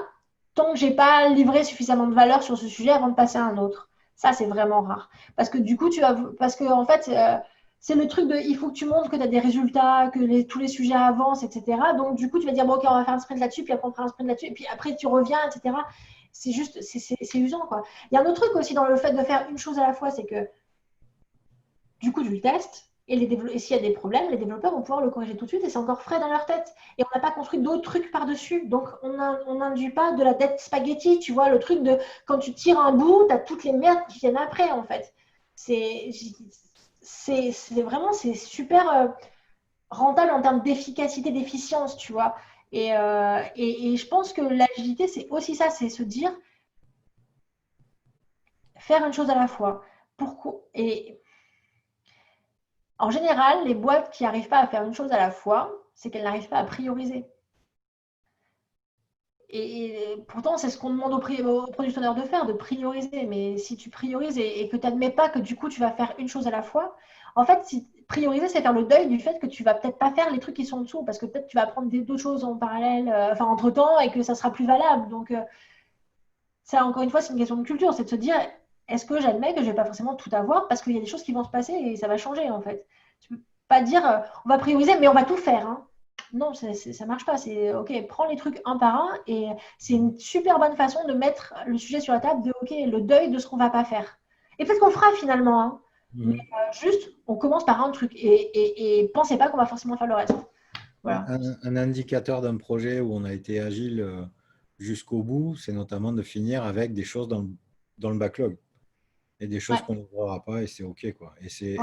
tant que je n'ai pas livré suffisamment de valeur sur ce sujet avant de passer à un autre. Ça, c'est vraiment rare. Parce que du coup, parce que en fait, c'est le truc de il faut que tu montres que tu as des résultats, que tous les sujets avancent, etc. Donc, du coup, tu vas dire, bon, OK, on va faire un sprint là-dessus, puis après, on fera un sprint là-dessus, et puis après, tu reviens, etc. C'est juste, c'est usant, quoi. Il y a un autre truc aussi dans le fait de faire une chose à la fois, c'est que du coup, tu le testes. Et s'il y a des problèmes, les développeurs vont pouvoir le corriger tout de suite et c'est encore frais dans leur tête. Et on n'a pas construit d'autres trucs par-dessus. Donc, on n'induit pas de la dette spaghetti. Tu vois, le truc de quand tu tires un bout, tu as toutes les merdes qui viennent après, en fait. C'est vraiment, c'est super rentable en termes d'efficacité, d'efficience, tu vois. Et je pense que l'agilité, c'est aussi ça, c'est se dire, faire une chose à la fois. Pourquoi? Et en général, les boîtes qui n'arrivent pas à faire une chose à la fois, c'est qu'elles n'arrivent pas à prioriser. Et pourtant, c'est ce qu'on demande aux product owners de faire, de prioriser. Mais si tu priorises et que tu n'admets pas que du coup, tu vas faire une chose à la fois, en fait, prioriser, c'est faire le deuil du fait que tu vas peut-être pas faire les trucs qui sont en dessous, parce que peut-être tu vas apprendre d'autres choses en parallèle, enfin entre-temps, et que ça sera plus valable. Donc, ça, encore une fois, c'est une question de culture. C'est de se dire, est-ce que j'admets que je vais pas forcément tout avoir parce qu'il y a des choses qui vont se passer et ça va changer, en fait. Tu peux pas dire, on va prioriser, mais on va tout faire, hein. Non, ça marche pas. C'est OK, prends les trucs un par un et c'est une super bonne façon de mettre le sujet sur la table de OK, le deuil de ce qu'on va pas faire. Et peut-être qu'on le fera finalement, hein. Mais Mhm. juste, on commence par un truc et pensez pas qu'on va forcément faire le reste. Voilà. Un indicateur d'un projet où on a été agile jusqu'au bout, c'est notamment de finir avec des choses dans le backlog et des choses Ouais, qu'on ne verra pas et c'est OK, quoi. ouais.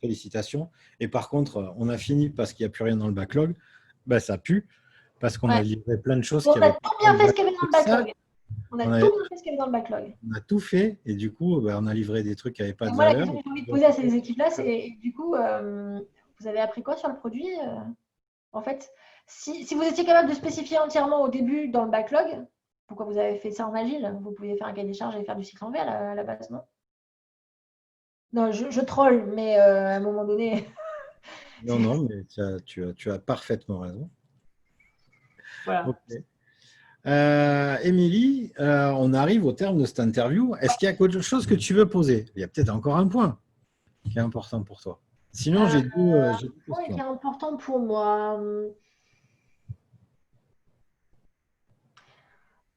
Félicitations. Et par contre, on a fini parce qu'il n'y a plus rien dans le backlog, ben, ça pue parce qu'on a Ouais. livré plein de choses On qui a n'avaient pas tout dans bien le fait ce qu'il y avait backlog. dans le Ça, backlog. On a on a, tout bien fait ce qu'il y avait dans le backlog. on a tout fait et du coup, ben, on a livré des trucs qui n'avaient pas Et de moi, la valeur. question que j'ai envie de poser à ces équipes-là, c'est du coup, vous avez appris quoi sur le produit? En fait, si vous étiez capable de spécifier entièrement au début dans le backlog, pourquoi vous avez fait ça en agile? Vous pouviez faire un cahier des charges et faire du cycle en V à la base, non? Non, je troll, mais à un moment donné, Non, non, mais tu as parfaitement raison. voilà. OK. Émilie, on arrive au terme de cette interview. Est-ce qu'il y a quelque chose que tu veux poser? Il y a peut-être encore un point qui est important pour toi. Sinon, Un j'ai deux point qui est questions. important pour moi.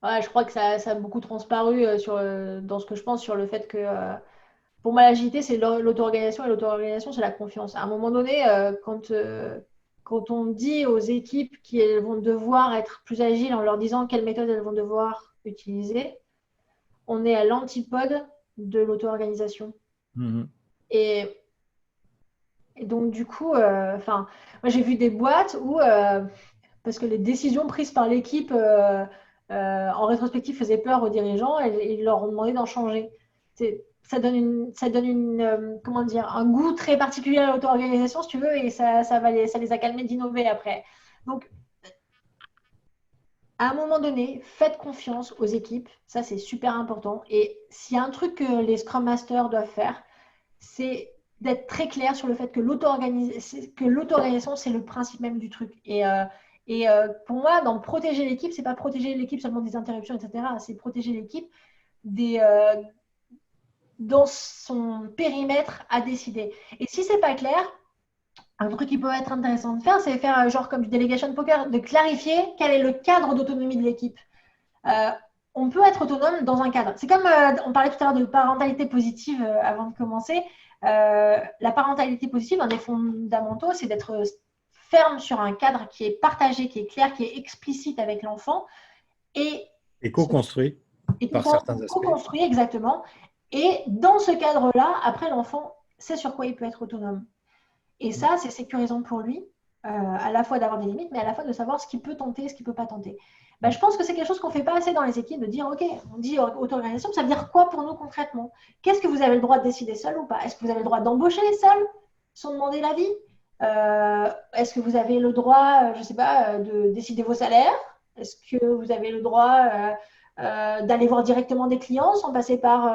Ouais, je crois que ça a beaucoup transparu dans ce que je pense sur le fait que pour moi, l'agilité, c'est l'auto-organisation et l'auto-organisation, c'est la confiance. À un moment donné, quand on dit aux équipes qu'elles vont devoir être plus agiles en leur disant quelles méthodes elles vont devoir utiliser, on est à l'antipode de l'auto-organisation. Mhm. Et, et donc, du coup, moi, j'ai vu des boîtes où, parce que les décisions prises par l'équipe en rétrospective faisaient peur aux dirigeants et ils leur ont demandé d'en changer. Ça donne comment dire, un goût très particulier à l'auto-organisation, si tu veux, et ça les a calmés d'innover après. Donc, à un moment donné, faites confiance aux équipes, ça c'est super important. Et s'il y a un truc que les Scrum Masters doivent faire, c'est d'être très clair sur le fait que l'auto-organisation, c'est le principe même du truc. Et pour moi, dans protéger l'équipe, c'est pas protéger l'équipe seulement des interruptions, etc. C'est protéger l'équipe des, dans son périmètre à décider. Et si c'est pas clair, un truc qui peut être intéressant de faire, c'est faire genre comme du delegation poker, de clarifier quel est le cadre d'autonomie de l'équipe. Euh, on peut être autonome dans un cadre. C'est comme on parlait tout à l'heure de parentalité positive avant de commencer. La parentalité positive, un des fondamentaux, c'est d'être ferme sur un cadre qui est partagé, qui est clair, qui est explicite avec l'enfant et, Et co-construit et par certains aspects. co-construit exactement. Et dans ce cadre-là, après, l'enfant sait sur quoi il peut être autonome. Et ça, c'est sécurisant pour lui, à la fois d'avoir des limites, mais à la fois de savoir ce qu'il peut tenter et ce qu'il ne peut pas tenter. Bah, je pense que c'est quelque chose qu'on ne fait pas assez dans les équipes, de dire, OK, on dit auto-organisation, ça veut dire quoi pour nous concrètement? Qu'est-ce que vous avez le droit de décider seul ou pas? Est-ce que vous avez le droit d'embaucher seul sans demander l'avis? Est-ce que vous avez le droit, je ne sais pas, de décider vos salaires? Est-ce que vous avez le droit d'aller voir directement des clients sans passer par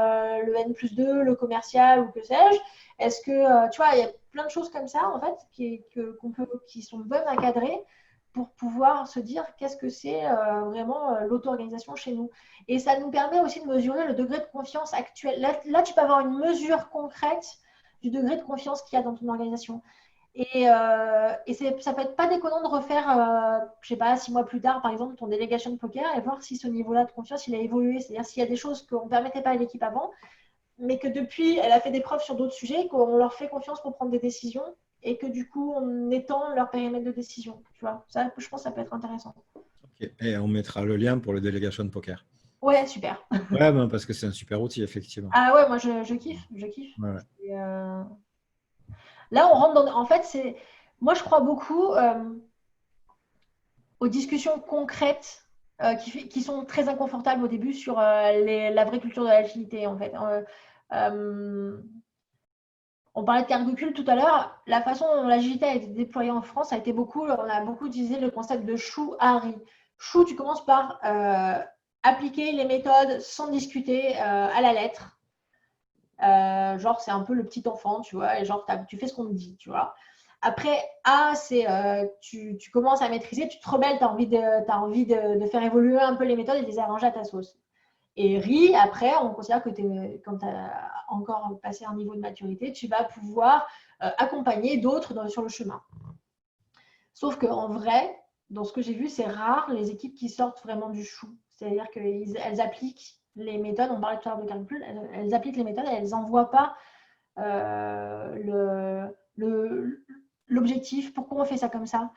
le N+2, le commercial ou que sais-je? Est-ce que, tu vois, il y a plein de choses comme ça, en fait, qui sont bonnes à cadrer pour pouvoir se dire qu'est-ce que c'est vraiment l'auto-organisation chez nous. Et ça nous permet aussi de mesurer le degré de confiance actuel. Là, tu peux avoir une mesure concrète du degré de confiance qu'il y a dans ton organisation. Et ça peut être pas déconnant de refaire, je sais pas, 6 mois plus tard, par exemple, ton delegation poker et voir si ce niveau-là de confiance, il a évolué. C'est-à-dire s'il y a des choses qu'on ne permettait pas à l'équipe avant, mais que depuis, elle a fait des preuves sur d'autres sujets, qu'on leur fait confiance pour prendre des décisions et que du coup, on étend leur périmètre de décision. Tu vois, ça, je pense que ça peut être intéressant. Ok. Et on mettra le lien pour le delegation poker. Ouais, super. Ouais, ben, parce que c'est un super outil, effectivement. Ah ouais, moi, je kiffe, je kiffe. Ouais, ouais. Et, là, on rentre dans... En fait, c'est... Moi, je crois beaucoup... aux discussions concrètes qui sont très inconfortables au début sur la vraie culture de l'agilité, en fait. On parlait de Cargocule tout à l'heure. La façon dont l'agilité a été déployée en France on a beaucoup utilisé le concept de chou à riz. Chou, tu commences par appliquer les méthodes sans discuter à la lettre. Genre, c'est un peu le petit enfant, tu vois, et genre, tu fais ce qu'on te dit, tu vois. Après, A, c'est tu commences à maîtriser, tu te rebelles, tu as envie de faire évoluer un peu les méthodes et de les arranger à ta sauce. Et riz, après, on considère que quand tu as encore passé un niveau de maturité, tu vas pouvoir accompagner d'autres sur le chemin. Sauf qu'en vrai, dans ce que j'ai vu, c'est rare les équipes qui sortent vraiment du chou. C'est-à-dire qu'elles appliquent les méthodes, on parlait tout à l'heure de calcul, elles appliquent les méthodes et elles n'envoient pas l'objectif, pourquoi on fait ça comme ça.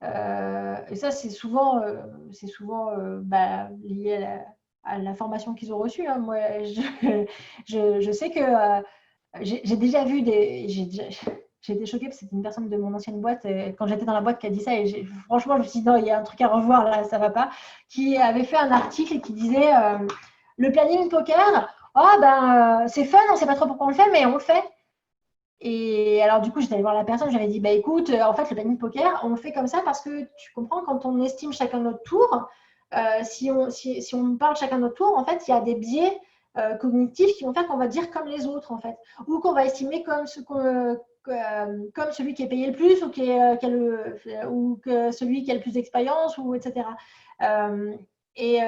Et ça, c'est souvent lié à la formation qu'ils ont reçue. Hein. Moi, je sais que j'ai déjà vu j'ai été choquée parce que c'était une personne de mon ancienne boîte, quand j'étais dans la boîte qui a dit ça, et franchement, je me suis dit non, il y a un truc à revoir là, ça va pas, qui avait fait un article qui disait le planning poker, c'est fun, on sait pas trop pourquoi on le fait, mais on le fait. Et alors, du coup, j'étais allée voir la personne, j'avais dit, bah écoute, en fait, le planning poker, on le fait comme ça parce que tu comprends, quand on estime chacun notre tour, si on parle chacun notre tour, en fait, il y a des biais cognitifs qui vont faire qu'on va dire comme les autres, en fait, ou qu'on va estimer comme celui qui est payé le plus ou, ou que celui qui a le plus d'expérience, ou etc. Et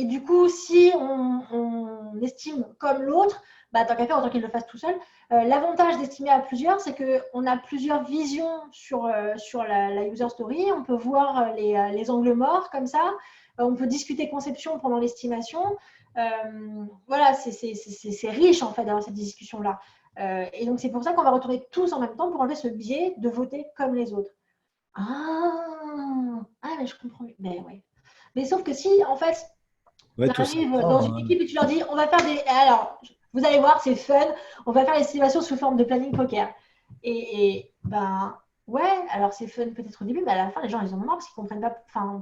du coup, si on estime comme l'autre, bah, tant qu'à faire, autant qu'il le fasse tout seul. L'avantage d'estimer à plusieurs, c'est qu'on a plusieurs visions sur la user story. On peut voir les angles morts comme ça. On peut discuter conception pendant l'estimation. Voilà, c'est riche en fait d'avoir cette discussion-là. Et donc, c'est pour ça qu'on va retourner tous en même temps pour enlever ce biais de voter comme les autres. Mais je comprends. Mais ouais. Mais sauf que si, en fait, Ouais, tu tout ça. arrives dans une équipe et tu leur dis, on va faire des... Alors, vous allez voir, c'est fun, on va faire l'estimation sous forme de planning poker. Et ben, ouais, alors c'est fun peut-être au début, mais à la fin, les gens, ils ont marre parce qu'ils ne comprennent pas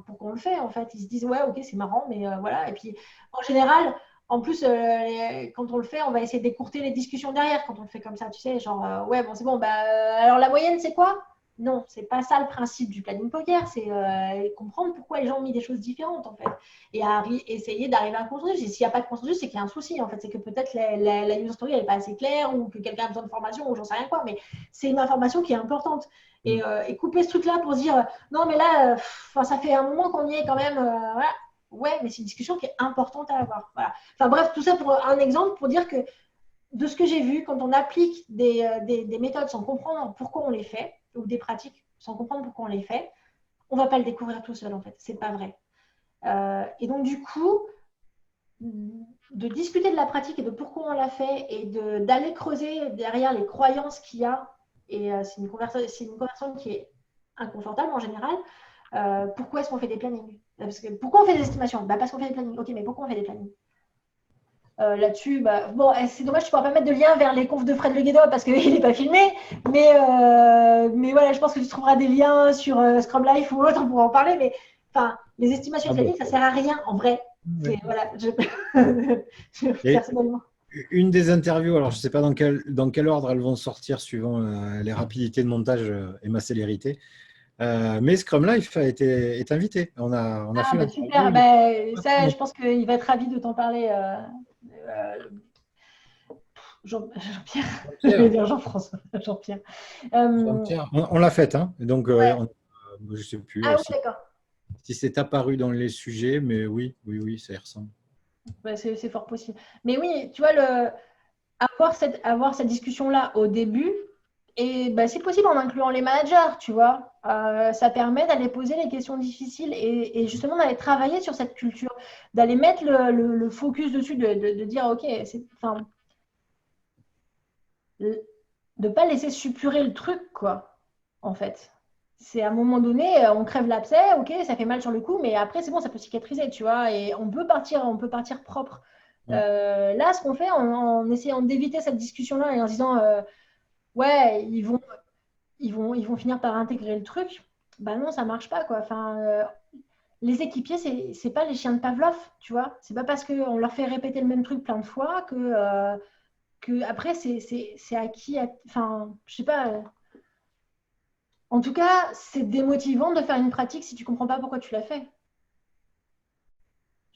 pourquoi on le fait, en fait. Ils se disent, ouais, ok, c'est marrant, mais voilà. Et puis, en général, en plus, quand on le fait, on va essayer d'écourter les discussions derrière quand on le fait comme ça, tu sais, genre, ouais, bon, c'est bon, alors la moyenne, c'est quoi? Non, c'est pas ça le principe du planning poker, c'est comprendre pourquoi les gens ont mis des choses différentes, en fait, et essayer d'arriver à un consensus. Et s'il n'y a pas de consensus, c'est qu'il y a un souci, en fait, c'est que peut-être la user story, elle n'est pas assez claire, ou que quelqu'un a besoin de formation, ou j'en sais rien quoi, mais c'est une information qui est importante. Et couper ce truc-là pour dire, non, mais là, ça fait un moment qu'on y est quand même, voilà. Ouais, mais c'est une discussion qui est importante à avoir. Voilà. Enfin bref, tout ça pour un exemple, pour dire que de ce que j'ai vu, quand on applique des méthodes sans comprendre pourquoi on les fait, ou des pratiques sans comprendre pourquoi on les fait, on ne va pas le découvrir tout seul, en fait. C'est pas vrai. Et donc, du coup, de discuter de la pratique et de pourquoi on l'a fait, et d'aller creuser derrière les croyances qu'il y a, et c'est une conversation qui est inconfortable en général. Pourquoi est-ce qu'on fait des plannings? Pourquoi on fait des estimations? Parce qu'on fait des plannings. Ok, mais pourquoi on fait des plannings? Là-dessus, bon, c'est dommage, tu ne pourras pas mettre de lien vers les confs de Fred Le Guédot parce qu'il n'est pas filmé, mais voilà, je pense que tu trouveras des liens sur Scrum Life ou autre, on pourra en parler, mais enfin, les estimations de planning, ça ne sert à rien en vrai. Oui. Voilà, Et personnellement. une des interviews, alors je ne sais pas dans quel ordre elles vont sortir suivant les rapidités de montage et ma célérité, mais Scrum Life est invité. On a fait Super, l'interview. ça, je pense qu'il va être ravi de t'en parler. Jean-Pierre, je vais Jean-Pierre, dire Jean-François, Jean-Pierre. Euh, on l'a faite, hein. Donc, ouais. je ne sais plus Ah oui, d'accord. si c'est apparu dans les sujets, mais oui, ça y ressemble. C'est fort possible. Mais oui, tu vois, avoir cette discussion-là au début, et c'est possible en incluant les managers, tu vois. Ça permet d'aller poser les questions difficiles et justement d'aller travailler sur cette culture, d'aller mettre le focus dessus, de dire, OK, de ne pas laisser suppurer le truc, quoi, en fait. C'est à un moment donné, on crève l'abcès, ok, ça fait mal sur le coup, mais après, c'est bon, ça peut cicatriser, tu vois, et on peut partir propre. Mm. Là, ce qu'on fait en essayant d'éviter cette discussion-là et en se disant, ouais, ils vont finir par intégrer le truc, bah non, ça marche pas, quoi. Enfin, les équipiers, c'est pas les chiens de Pavlov, tu vois. C'est pas parce qu'on leur fait répéter le même truc plein de fois que après, c'est acquis. Enfin, je sais pas. En tout cas, c'est démotivant de faire une pratique si tu comprends pas pourquoi tu l'as fait.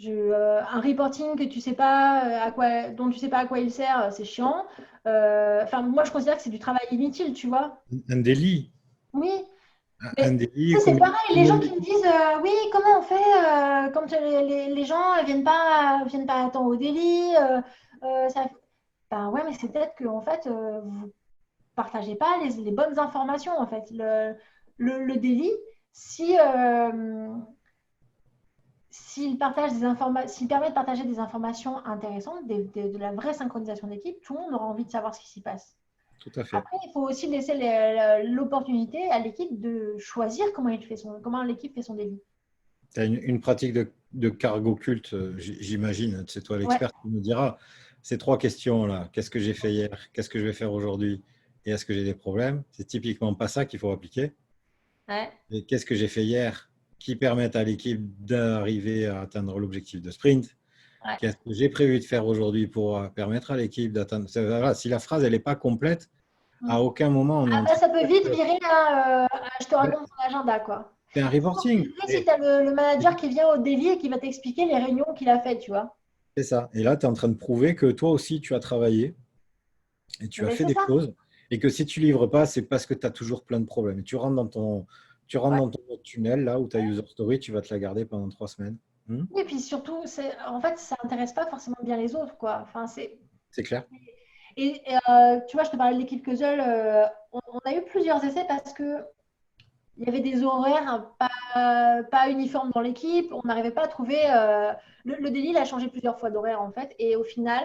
Un reporting que tu sais pas dont tu sais pas à quoi il sert, c'est chiant. Enfin, moi, je considère que c'est du travail inutile, tu vois. Un délit. Oui, Un mais délit, ça, c'est combien, pareil. Les combien gens de- qui me disent oui, comment on fait quand les gens viennent pas à temps au délit ça... Ben ouais, mais c'est peut-être que en fait, vous partagez pas les bonnes informations en fait. Le délit, si s'il partage des informations, s'il permet de partager des informations intéressantes, de la vraie synchronisation d'équipe, tout le monde aura envie de savoir ce qui s'y passe. Tout à fait. Après, il faut aussi laisser l'opportunité à l'équipe de choisir comment l'équipe fait son délit. Tu as une pratique de cargo culte, j'imagine, c'est toi Ouais, l'expert qui nous dira ces trois questions-là. Qu'est-ce que j'ai fait hier? Qu'est-ce que je vais faire aujourd'hui? Et est-ce que j'ai des problèmes? C'est typiquement pas ça qu'il faut appliquer. ouais, Et qu'est-ce que j'ai fait hier qui permettent à l'équipe d'arriver à atteindre l'objectif de sprint? ouais. Qu'est-ce que j'ai prévu de faire aujourd'hui pour permettre à l'équipe d'atteindre… Voilà, si la phrase elle n'est pas complète, Mm. à aucun moment on est en Après, train ça peut vite de… virer à je te raconte mon agenda, quoi. C'est un C'est reporting. compliqué si tu as le manager qui vient au délit et qui va t'expliquer les réunions qu'il a faites, tu vois. C'est ça. Et là, tu es en train de prouver que toi aussi, tu as travaillé et tu as Mais fait c'est des ça. choses. Et que si tu livres pas, c'est parce que tu as toujours plein de problèmes. Et tu rentres Ouais. dans ton tunnel, là où ta user story, tu vas te la garder pendant 3 semaines. Et puis surtout, en fait, ça intéresse pas forcément bien les autres, quoi. Enfin, C'est clair? tu vois, je te parlais de l'équipe Puzzle. On a eu plusieurs essais parce que il y avait des horaires pas uniformes dans l'équipe. On n'arrivait pas à trouver. Le délit, il a changé plusieurs fois d'horaire, en fait. Et au final,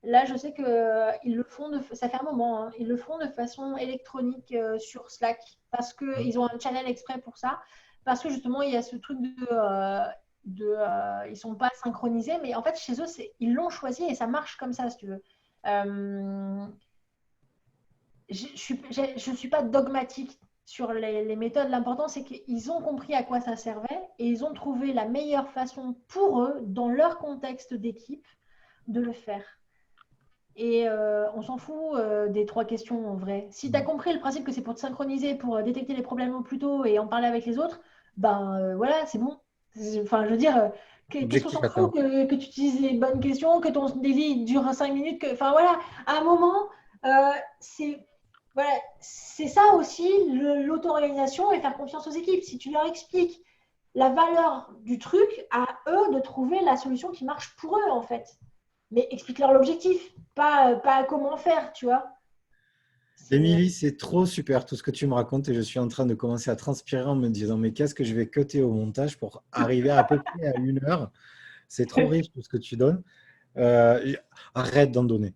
là, je sais qu'ils le font, ça fait un moment, hein, ils le font de façon électronique sur Slack parce Hein. qu'ils ont un channel exprès pour ça. Parce que justement, il y a ce truc ils sont pas synchronisés. Mais en fait, chez eux, ils l'ont choisi et ça marche comme ça, si tu veux. Euh, je suis pas dogmatique sur les méthodes. L'important, c'est qu'ils ont compris à quoi ça servait et ils ont trouvé la meilleure façon pour eux, dans leur contexte d'équipe, de le faire. Et on s'en fout des trois questions en vrai. Si tu as compris le principe que c'est pour te synchroniser, pour détecter les problèmes au plus tôt et en parler avec les autres, ben voilà, c'est bon. Enfin, je veux dire, qu'est-ce qu'on Objectif s'en fout atteint. que tu utilises les bonnes questions, que ton délit dure 5 minutes, enfin voilà, à un moment, euh, c'est voilà, c'est ça aussi l'auto-organisation et faire confiance aux équipes. Si tu leur expliques la valeur du truc, à eux de trouver la solution qui marche pour eux en fait. Mais explique-leur l'objectif, pas comment faire, tu vois. C'est Émilie, c'est trop super tout ce que tu me racontes et je suis en train de commencer à transpirer en me disant mais qu'est-ce que je vais cutter au montage pour arriver à peu près à 1 heure. C'est trop riche tout ce que tu donnes. Arrête d'en donner.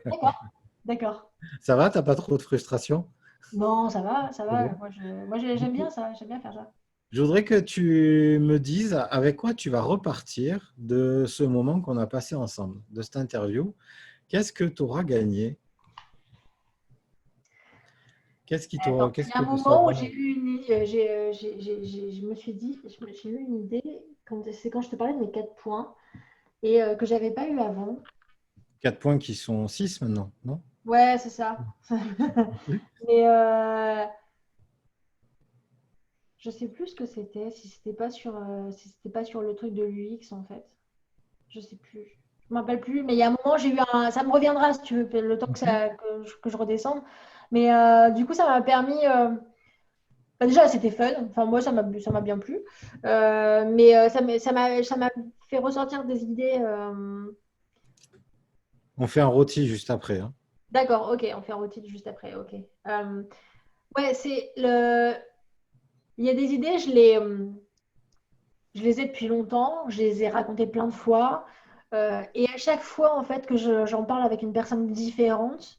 d'accord, d'accord. Ça va? T'as pas trop de frustration? Non, ça va, ça C'est va. bon. J'aime bien ça, j'aime bien faire ça. Je voudrais que tu me dises avec quoi tu vas repartir de ce moment qu'on a passé ensemble, de cette interview. Qu'est-ce que tu auras gagné? Attends, il Qu'est-ce y a un que tu moment où sauras? j'ai eu je me suis dit, j'ai eu une idée, c'est quand je te parlais de mes 4 points et que j'avais pas eu avant. 4 points qui sont 6 maintenant, non? Ouais, c'est ça. Mais je sais plus ce que c'était, si c'était pas sur le truc de l'UX en fait. Je sais plus. Je me rappelle plus, mais il y a un moment, ça me reviendra si tu veux, le temps Mhm. que je redescende. Mais du coup, ça m'a permis. Déjà, c'était fun. Enfin, moi, ça m'a bien plu. Mais ça m'a fait ressortir des idées. On fait un rôti juste après, hein. D'accord, ok, on fait un routine juste après. Ok. Ouais, c'est le. Il y a des idées, je les ai depuis longtemps. Je les ai racontées plein de fois. Et à chaque fois, en fait, que j'en parle avec une personne différente.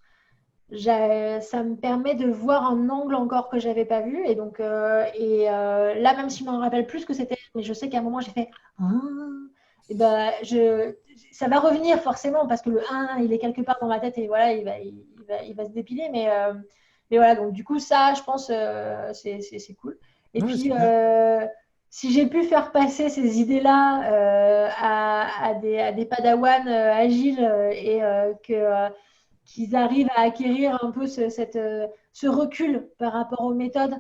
Ça me permet de voir un angle encore que j'avais pas vu. Et donc, là, même si je me rappelle plus ce que c'était, mais je sais qu'à un moment, j'ai fait ah, et ben, ça va revenir forcément parce que le 1, il est quelque part dans ma tête et voilà, il va se dépiler. Mais voilà, donc du coup, ça, je pense, c'est cool. Et Ouais, c'est puis, bien. si j'ai pu faire passer ces idées-là à des padawans agiles qu'ils arrivent à acquérir un peu ce recul par rapport aux méthodes,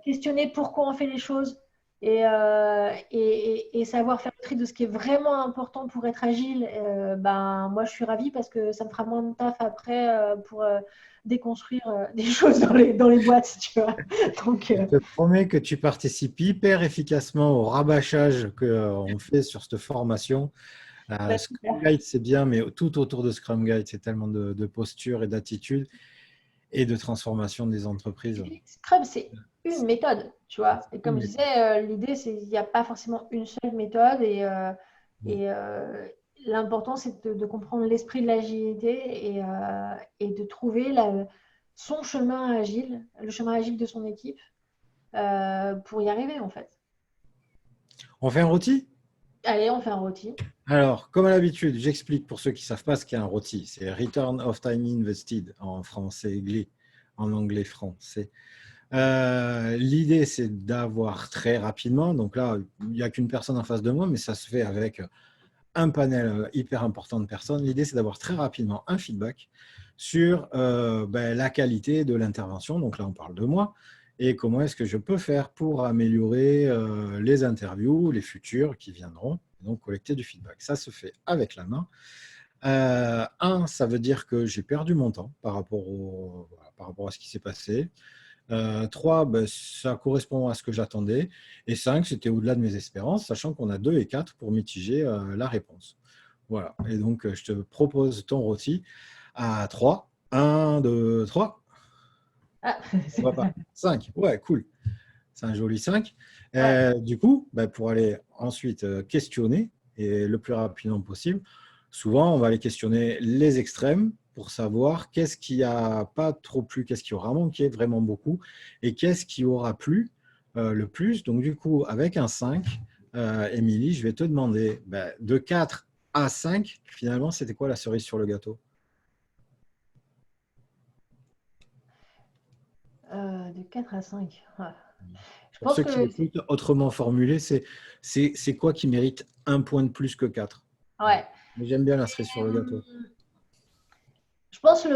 questionner pourquoi on fait les choses et savoir faire le tri de ce qui est vraiment important pour être agile, moi je suis ravie parce que ça me fera moins de taf après pour déconstruire des choses dans les boîtes, tu vois. Donc, Je te promets que tu participes hyper efficacement au rabâchage qu'on fait sur cette formation. Scrum Guide, c'est bien, mais tout autour de Scrum Guide, c'est tellement de posture et d'attitude et de transformation des entreprises. Scrum, c'est une méthode, tu vois. Et comme je disais, l'idée, c'est qu'il n'y a pas forcément une seule méthode l'important, c'est de comprendre l'esprit de l'agilité et de trouver son chemin agile, le chemin agile de son équipe pour y arriver, en fait. On fait un rôti? Allez, on fait un rôti. Alors, comme à l'habitude, j'explique pour ceux qui ne savent pas ce qu'est un rôti. C'est Return of Time Invested en français anglais, en anglais français. L'idée, c'est d'avoir très rapidement, donc là, il n'y a qu'une personne en face de moi, mais ça se fait avec un panel hyper important de personnes. L'idée, c'est d'avoir très rapidement un feedback sur la qualité de l'intervention. Donc là, on parle de moi. Et comment est-ce que je peux faire pour améliorer les interviews, les futures qui viendront, donc collecter du feedback. Ça se fait avec la main. Ça veut dire que j'ai perdu mon temps par rapport à ce qui s'est passé. 3, ça correspond à ce que j'attendais. Et 5, c'était au-delà de mes espérances, sachant qu'on a 2 et 4 pour mitiger la réponse. Voilà. Et donc, je te propose ton rôti à 3. 1, 2, 3. Ah, On va pas. 5. Ouais, cool. C'est un joli 5. Ouais. Du coup, pour aller ensuite questionner, et le plus rapidement possible, souvent, on va aller questionner les extrêmes pour savoir qu'est-ce qui n'a pas trop plu, qu'est-ce qui aura manqué vraiment beaucoup, et qu'est-ce qui aura plu le plus. Donc, du coup, avec un 5, Émilie, je vais te demander de 4 à 5, finalement, c'était quoi la cerise sur le gâteau? De 4 à 5. Ouais. Je Pour pense ceux qui que écoutent, autrement formulé, c'est quoi qui mérite un point de plus que 4? ouais. Mais j'aime bien la cerise sur le gâteau. Je pense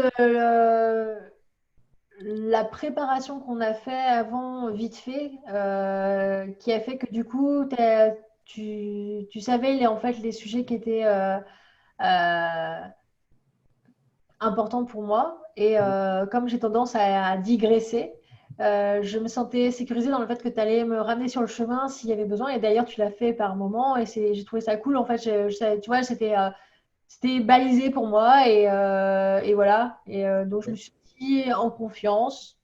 la préparation qu'on a fait avant, vite fait, qui a fait que du coup, tu savais en fait les sujets qui étaient importants pour moi. Et comme j'ai tendance à digresser, je me sentais sécurisée dans le fait que tu allais me ramener sur le chemin s'il y avait besoin. Et d'ailleurs, tu l'as fait par moment et j'ai trouvé ça cool. En fait, tu vois, c'était balisé pour moi et voilà. Et donc, je me suis dit en confiance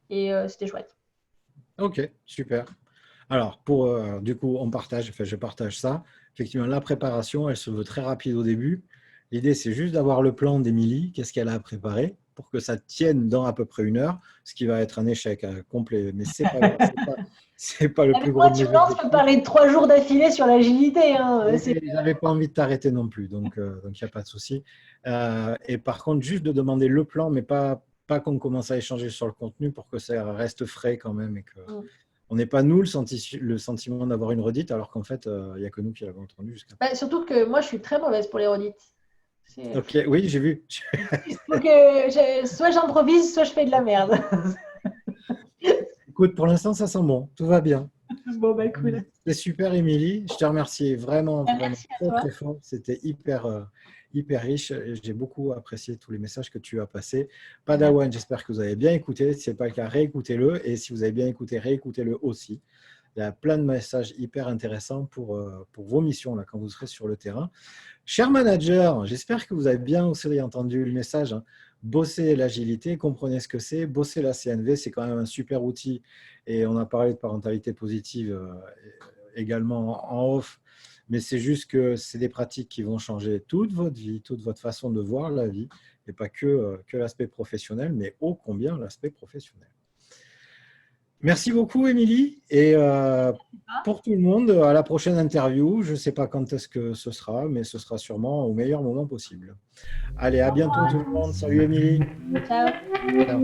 et c'était chouette. Ok, super. Alors, du coup, je partage ça. Effectivement, la préparation, elle se veut très rapide au début. L'idée, c'est juste d'avoir le plan d'Émilie, qu'est-ce qu'elle a à préparer pour que ça tienne dans à peu près 1 heure, ce qui va être un échec complet. Mais ce n'est pas, c'est pas le plus Avec gros moi, de tu mes me lances, je peux objectifs. parler de 3 jours d'affilée sur l'agilité. Hein. Je n'avais pas envie de t'arrêter non plus, donc il n'y a pas de souci. Et par contre, juste de demander le plan, mais pas qu'on commence à échanger sur le contenu pour que ça reste frais quand même et que on n'ait pas, nous, le sentiment d'avoir une redite, alors qu'en fait, il n'y a que nous qui l'avons entendu jusqu'à Bah, surtout que moi, je suis très mauvaise pour les redites. Ok, oui, j'ai vu. Soit j'improvise, soit je fais de la merde. Écoute, pour l'instant, ça sent bon. Tout va bien. Bon, bah cool. C'est super, Émilie. Je te remercie vraiment, vraiment Merci à très, toi. très fort. C'était hyper riche. J'ai beaucoup apprécié tous les messages que tu as passés. Padawan, j'espère que vous avez bien écouté. Si ce n'est pas le cas, réécoutez-le. Et si vous avez bien écouté, réécoutez-le aussi. Il y a plein de messages hyper intéressants pour vos missions là, quand vous serez sur le terrain. Cher manager, j'espère que vous avez bien aussi entendu le message. Hein. Bossez l'agilité, comprenez ce que c'est. Bossez la CNV, c'est quand même un super outil. Et on a parlé de parentalité positive également en off. Mais c'est juste que c'est des pratiques qui vont changer toute votre vie, toute votre façon de voir la vie. Et pas que l'aspect professionnel, mais ô combien l'aspect professionnel. Merci beaucoup, Émilie. Et pour tout le monde, à la prochaine interview. Je ne sais pas quand est-ce que ce sera, mais ce sera sûrement au meilleur moment possible. Allez, à bientôt tout le monde. Salut, Émilie. Ciao. Ciao.